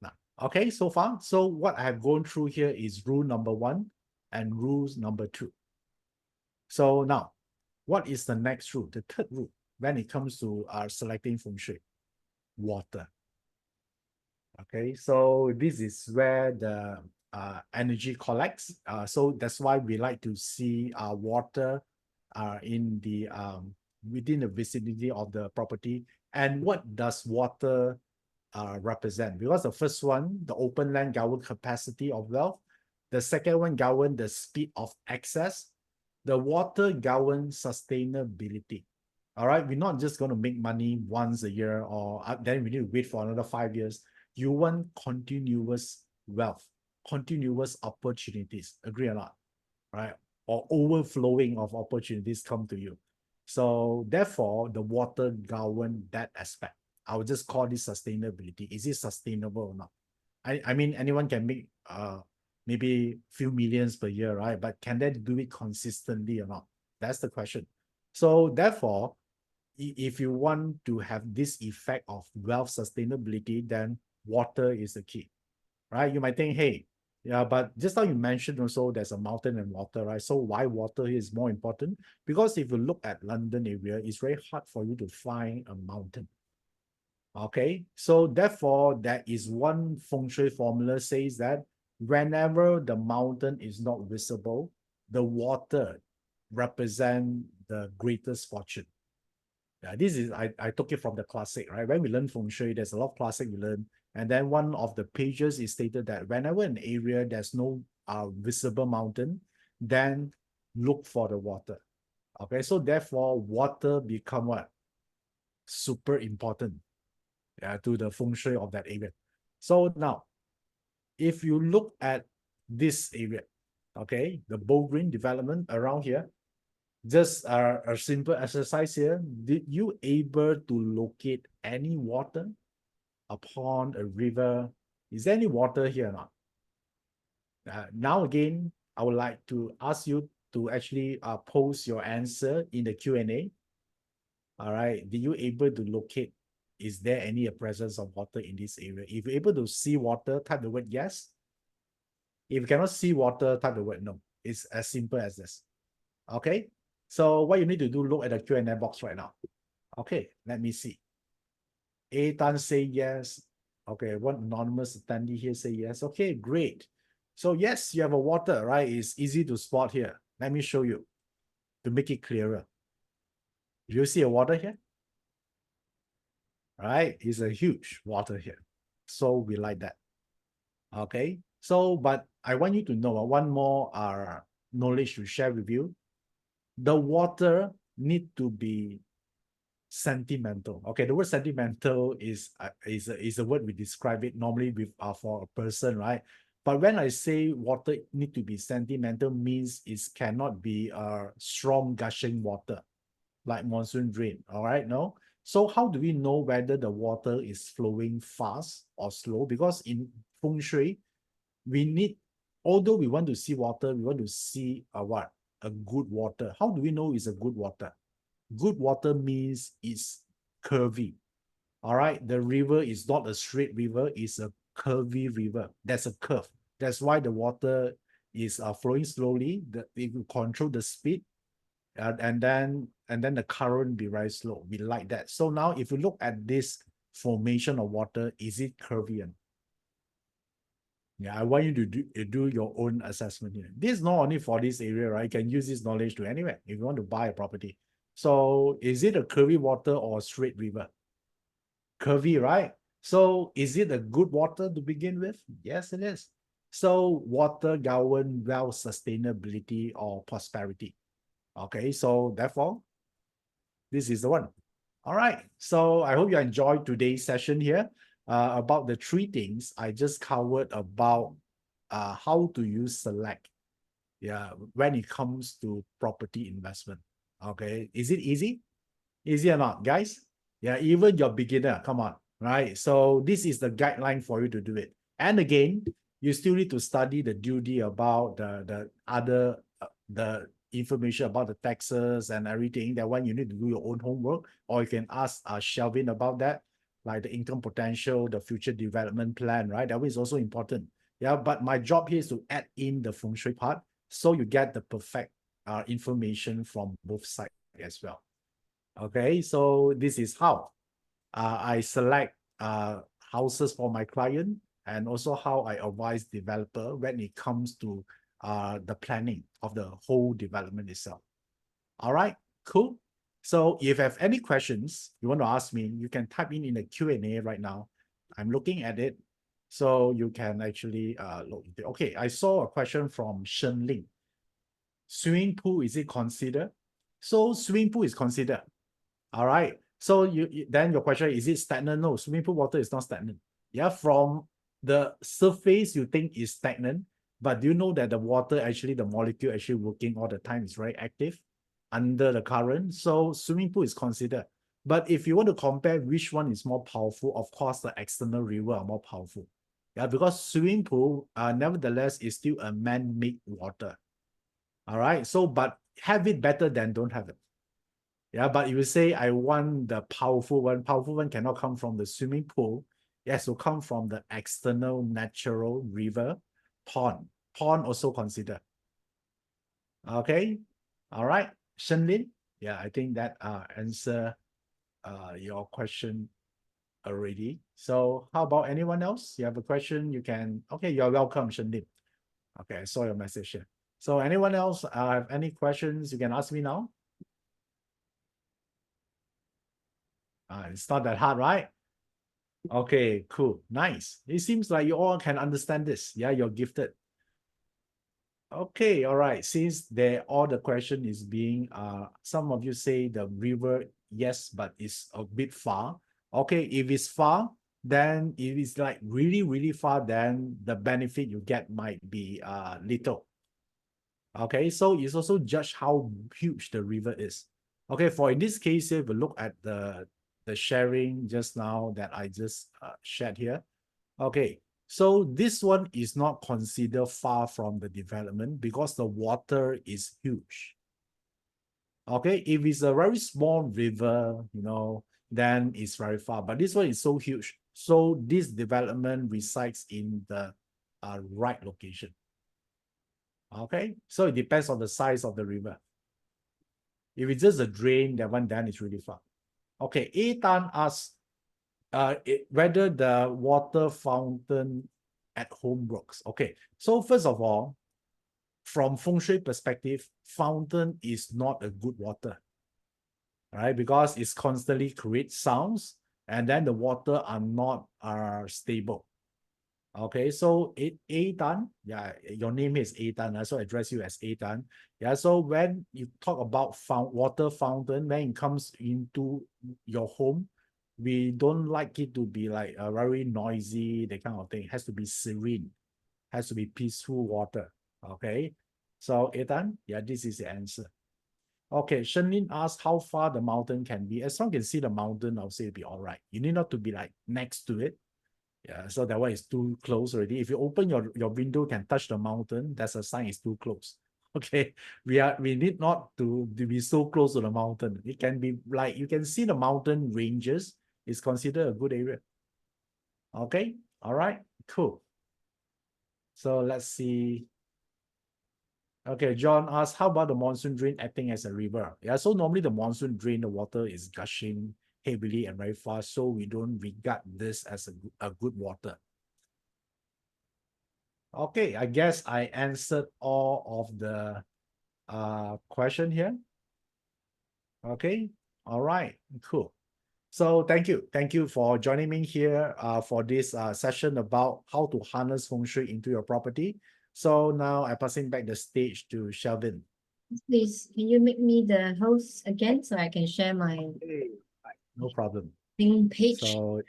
Now, okay, so far, so what I have gone through here is rule number 1 and rules number 2. So now, what is the next rule, the third rule, when it comes to selecting feng shui? Water. Okay, so this is where the energy collects. So that's why we like to see water in the within the vicinity of the property. And what does water represent? Because the first one, the open land govern capacity of wealth. The second one govern the speed of access. The water govern sustainability. All right, we're not just going to make money once a year, or then we need to wait for another 5 years. You want continuous wealth, continuous opportunities. Agree or not? Right? Or overflowing of opportunities come to you. So therefore, the water govern that aspect. I would just call this sustainability. Is it sustainable or not? I mean, anyone can make maybe few millions per year, right? But can they do it consistently or not? That's the question. So therefore, if you want to have this effect of wealth sustainability, then water is the key, right? You might think, hey, Yeah, but just now you mentioned also there's a mountain and water, right? So why water here is more important? Because if you look at London area, it's very hard for you to find a mountain. Okay, so therefore, there is one feng shui formula says that whenever the mountain is not visible, the water represent the greatest fortune. Yeah, this is I took it from the classic, right? When we learn feng shui, there's a lot of classic we learn, and then one of the pages is stated that whenever an area there's no visible mountain, then look for the water. Okay, so therefore, water become what? Super important to the feng shui of that area. So now, if you look at this area, okay, the Bow Green development around here, just a simple exercise here. Did you able to locate any water, a pond, a river? Is there any water here or not? Now again, I would like to ask you to actually post your answer in the Q&A. All right, did you able to locate, is there any presence of water in this area? If you're able to see water, type the word yes. If you cannot see water, type the word no. It's as simple as this. Okay, so what you need to do, look at the Q&A box right now. Okay, let me see. A Tan say yes. Okay, one anonymous attendee here say yes. Okay, great. So yes, you have a water, right? It's easy to spot here. Let me show you to make it clearer. Do you see a water here? Right? It's a huge water here. So we like that. Okay. So, but I want you to know one more knowledge to share with you. The water need to be sentimental. Okay, the word sentimental is a word we describe it normally with for a person, right? But when I say water need to be sentimental, means it cannot be strong gushing water like monsoon rain. All right, no. So how do we know whether the water is flowing fast or slow? Because in feng shui, we need, although we want to see water, we want to see what? A good water. How do we know it's a good water? Good water means it's curvy. All right, the river is not a straight river, it's a curvy river. That's a curve. That's why the water is flowing slowly. If you control the speed, and then the current be very slow. We like that. So now, if you look at this formation of water, is it curvy? Yeah, I want you to do your own assessment here. This is not only for this area, right? You can use this knowledge to anywhere if you want to buy a property. So is it a curvy water or a straight river? Curvy, right? So is it a good water to begin with? Yes, it is. So water govern wealth, sustainability, or prosperity. Okay, so therefore, this is the one. All right. So I hope you enjoyed today's session here about the three things I just covered about how do you select when it comes to property investment. Okay. Is it easy? Easy or not, guys? Yeah, even your beginner, come on, right? So this is the guideline for you to do it. And again, you still need to study the duty about the other the information about the taxes and everything. That one you need to do your own homework, or you can ask Shelvin about that, like the income potential, the future development plan, right? That one is also important. Yeah, but my job here is to add in the feng shui part, so you get the perfect information from both sides as well. Okay, so this is how I select houses for my client, and also how I advise developer when it comes to the planning of the whole development itself. All right, cool. So if you have any questions you want to ask me, you can type in the Q&A right now. I'm looking at it, so you can actually look. Okay, I saw a question from Shen Ling. Swimming pool, is it considered? So swimming pool is considered. All right. So then your question, is it stagnant? No, swimming pool water is not stagnant. Yeah, from the surface you think is stagnant, but do you know that the water actually, the molecule actually working all the time, is very active under the current? So swimming pool is considered. But if you want to compare which one is more powerful, of course the external river are more powerful. Yeah, because swimming pool nevertheless is still a man-made water. All right. So but have it better than don't have it. Yeah, but if you say I want the powerful one cannot come from the swimming pool. It has to come from the external natural river pond. Pond also consider. Okay. All right. Shenlin. Yeah, I think that answer your question already. So how about anyone else? You have a question, you can, okay, you're welcome, Shenlin. Okay, I saw your message here. So anyone else have any questions, you can ask me now. It's not that hard, right? Okay, cool, nice. It seems like you all can understand this. Yeah, you're gifted. Okay, all right. Since all the question is being some of you say the river, yes, but it's a bit far. Okay, if it's far, then if it's like really, really far, then the benefit you get might be little. Okay, so it's also judge how huge the river is. Okay, for in this case, if we look at the sharing just now that I just shared here. Okay, so this one is not considered far from the development because the water is huge. Okay, if it's a very small river, then it's very far. But this one is so huge. So this development resides in the right location. Okay, so it depends on the size of the river. If it's just a drain, that one then it's really far. Okay, A Tan asks whether the water fountain at home works. Okay, so first of all, from Feng Shui perspective, fountain is not a good water, right? Because it's constantly creates sounds, and then the water are not stable. Okay, so A Tan, yeah, your name is A Tan, so I address you as A Tan. Yeah, so when you talk about water fountain, when it comes into your home, we don't like it to be like a very noisy, that kind of thing. It has to be serene, has to be peaceful water. Okay, so A Tan, yeah, this is the answer. Okay, Shenlin asked how far the mountain can be. As long as you can see the mountain, I'll say it'll be all right. You need not to be like next to it. Yeah, so that one is too close already. If you open your window, can touch the mountain, that's a sign it's too close. Okay, we need not to be so close to the mountain. It can be like you can see the mountain ranges. It's considered a good area. Okay, all right, cool. So let's see. Okay, John asked, how about the monsoon drain acting as a river? Yeah, so normally the monsoon drain, the water is gushing heavily and very fast, so we don't regard this as a good water. Okay, I guess I answered all of the question here. Okay, all right, cool. So thank you for joining me here for this session about how to harness Feng Shui into your property. So now I'm passing back the stage to Shelvin. Please, can you make me the host again so I can share my Okay, no problem. thing page? So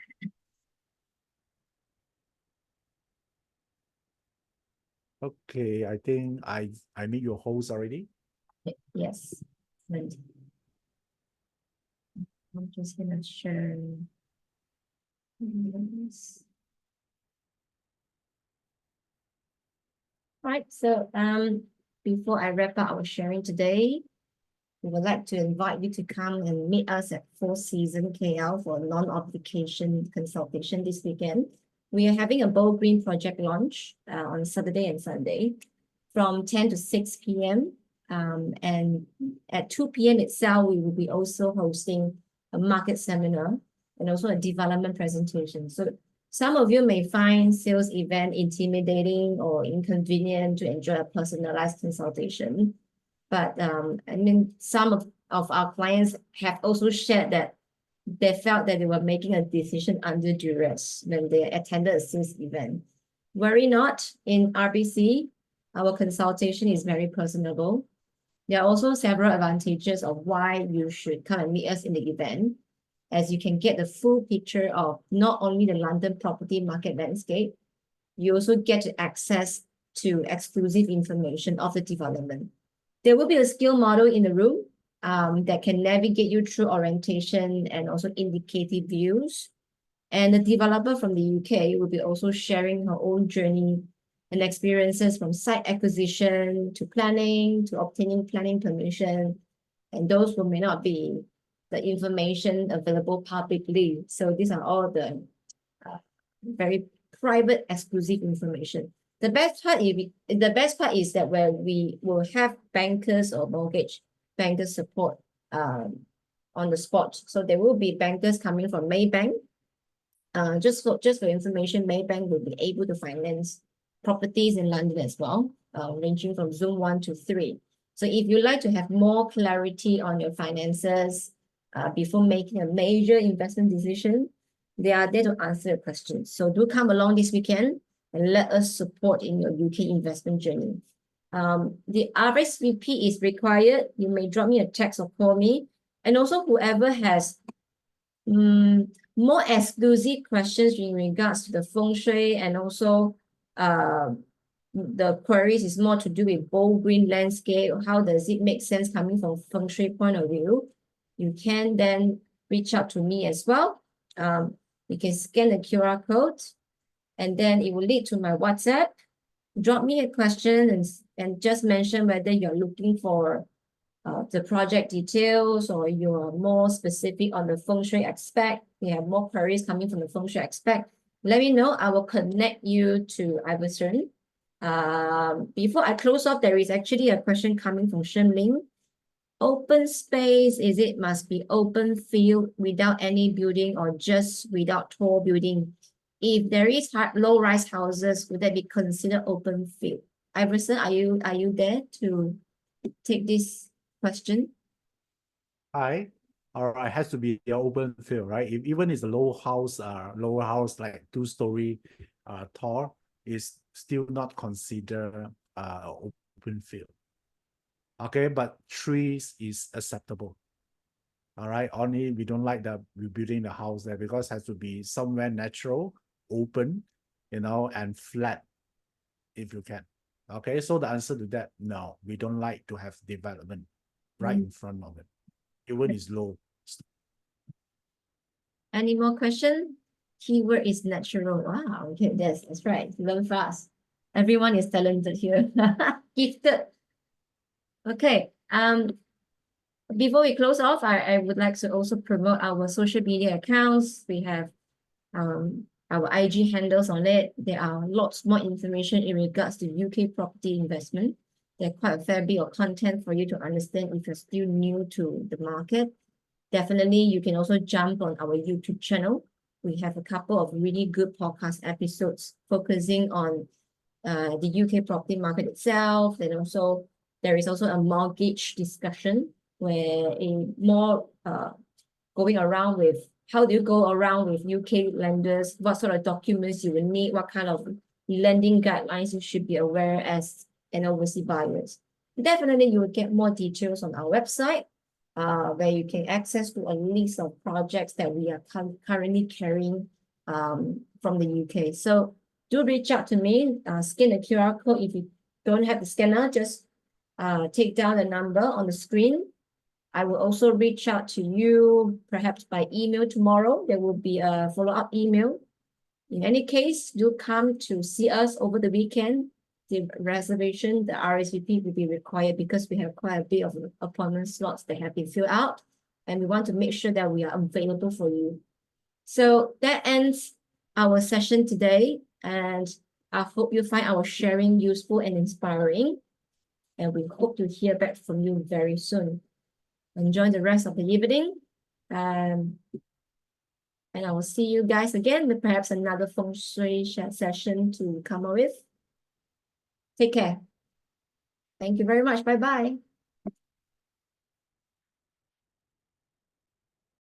okay, I think I made your host already. Yes. And I'm just gonna share this. Right, so before I wrap up our sharing today, we would like to invite you to come and meet us at Four Seasons KL for a non-obligation consultation this weekend. We are having a Bold Green project launch on Saturday and Sunday from 10 to 6 p.m. And at 2 p.m. itself, we will be also hosting a market seminar and also a development presentation. So some of you may find sales event intimidating or inconvenient to enjoy a personalized consultation. But I mean, some of our clients have also shared that they felt that they were making a decision under duress when they attended a sales event. Worry not, in RBC, our consultation is very personable. There are also several advantages of why you should come and meet us in the event, as you can get the full picture of not only the London property market landscape, you also get to access to exclusive information of the development. There will be a skill model in the room that can navigate you through orientation and also indicative views. And the developer from the UK will be also sharing her own journey and experiences from site acquisition to planning to obtaining planning permission. And those who may not be the information available publicly. So these are all the very private exclusive information. The best part is that where we will have bankers or mortgage bankers support on the spot. So there will be bankers coming from Maybank. Just for information, Maybank will be able to finance properties in London as well, ranging from Zoom 1 to 3. So if you like to have more clarity on your finances before making a major investment decision, they are there to answer your questions. So do come along this weekend and let us support in your UK investment journey. The RSVP is required. You may drop me a text or call me. And also whoever has more exclusive questions in regards to the feng shui, and also the queries is more to do with bold green landscape. How does it make sense coming from feng shui point of view? You can then reach out to me as well. You can scan the QR code, and then it will lead to my WhatsApp. Drop me a question and just mention whether you're looking for the project details, or you're more specific on the feng shui aspect. We have more queries coming from the feng shui aspect. Let me know. I will connect you to Iverson. Before I close off, there is actually a question coming from Shen Open space, is it must be open field without any building, or just without tall building? If there is low-rise houses, would that be considered open field? Iverson, are you there to take this question? Hi. All right, has to be the open field, right? If even it's a lower house like 2-story tall, is still not considered open field. Okay, but trees is acceptable. All right, only we don't like the rebuilding the house there, because it has to be somewhere natural, open, and flat if you can. Okay, so the answer to that, no, we don't like to have development right in front of it. Even is low. Any more questions? Keyword is natural. Wow, okay, that's right. Learn fast. Everyone is talented here. Gifted. Okay. Before we close off, I would like to also promote our social media accounts. We have our IG handles on it. There are lots more information in regards to UK property investment. There's quite a fair bit of content for you to understand if you're still new to the market. Definitely, you can also jump on our YouTube channel. We have a couple of really good podcast episodes focusing on the UK property market itself. And also, there is also a mortgage discussion where more going around with how do you go around with UK lenders, what sort of documents you will need, what kind of lending guidelines you should be aware as an overseas buyers. Definitely, you will get more details on our website, where you can access to a list of projects that we are currently carrying from the UK. So do reach out to me, scan the QR code. If you don't have the scanner, just take down the number on the screen. I will also reach out to you perhaps by email tomorrow. There will be a follow-up email. In any case, do come to see us over the weekend. The reservation, the RSVP will be required because we have quite a bit of appointment slots that have been filled out, and we want to make sure that we are available for you. So that ends our session today, and I hope you find our sharing useful and inspiring, and we hope to hear back from you very soon. Enjoy the rest of the evening, and I will see you guys again with perhaps another feng shui session to come up with. Take care. Thank you very much. Bye-bye.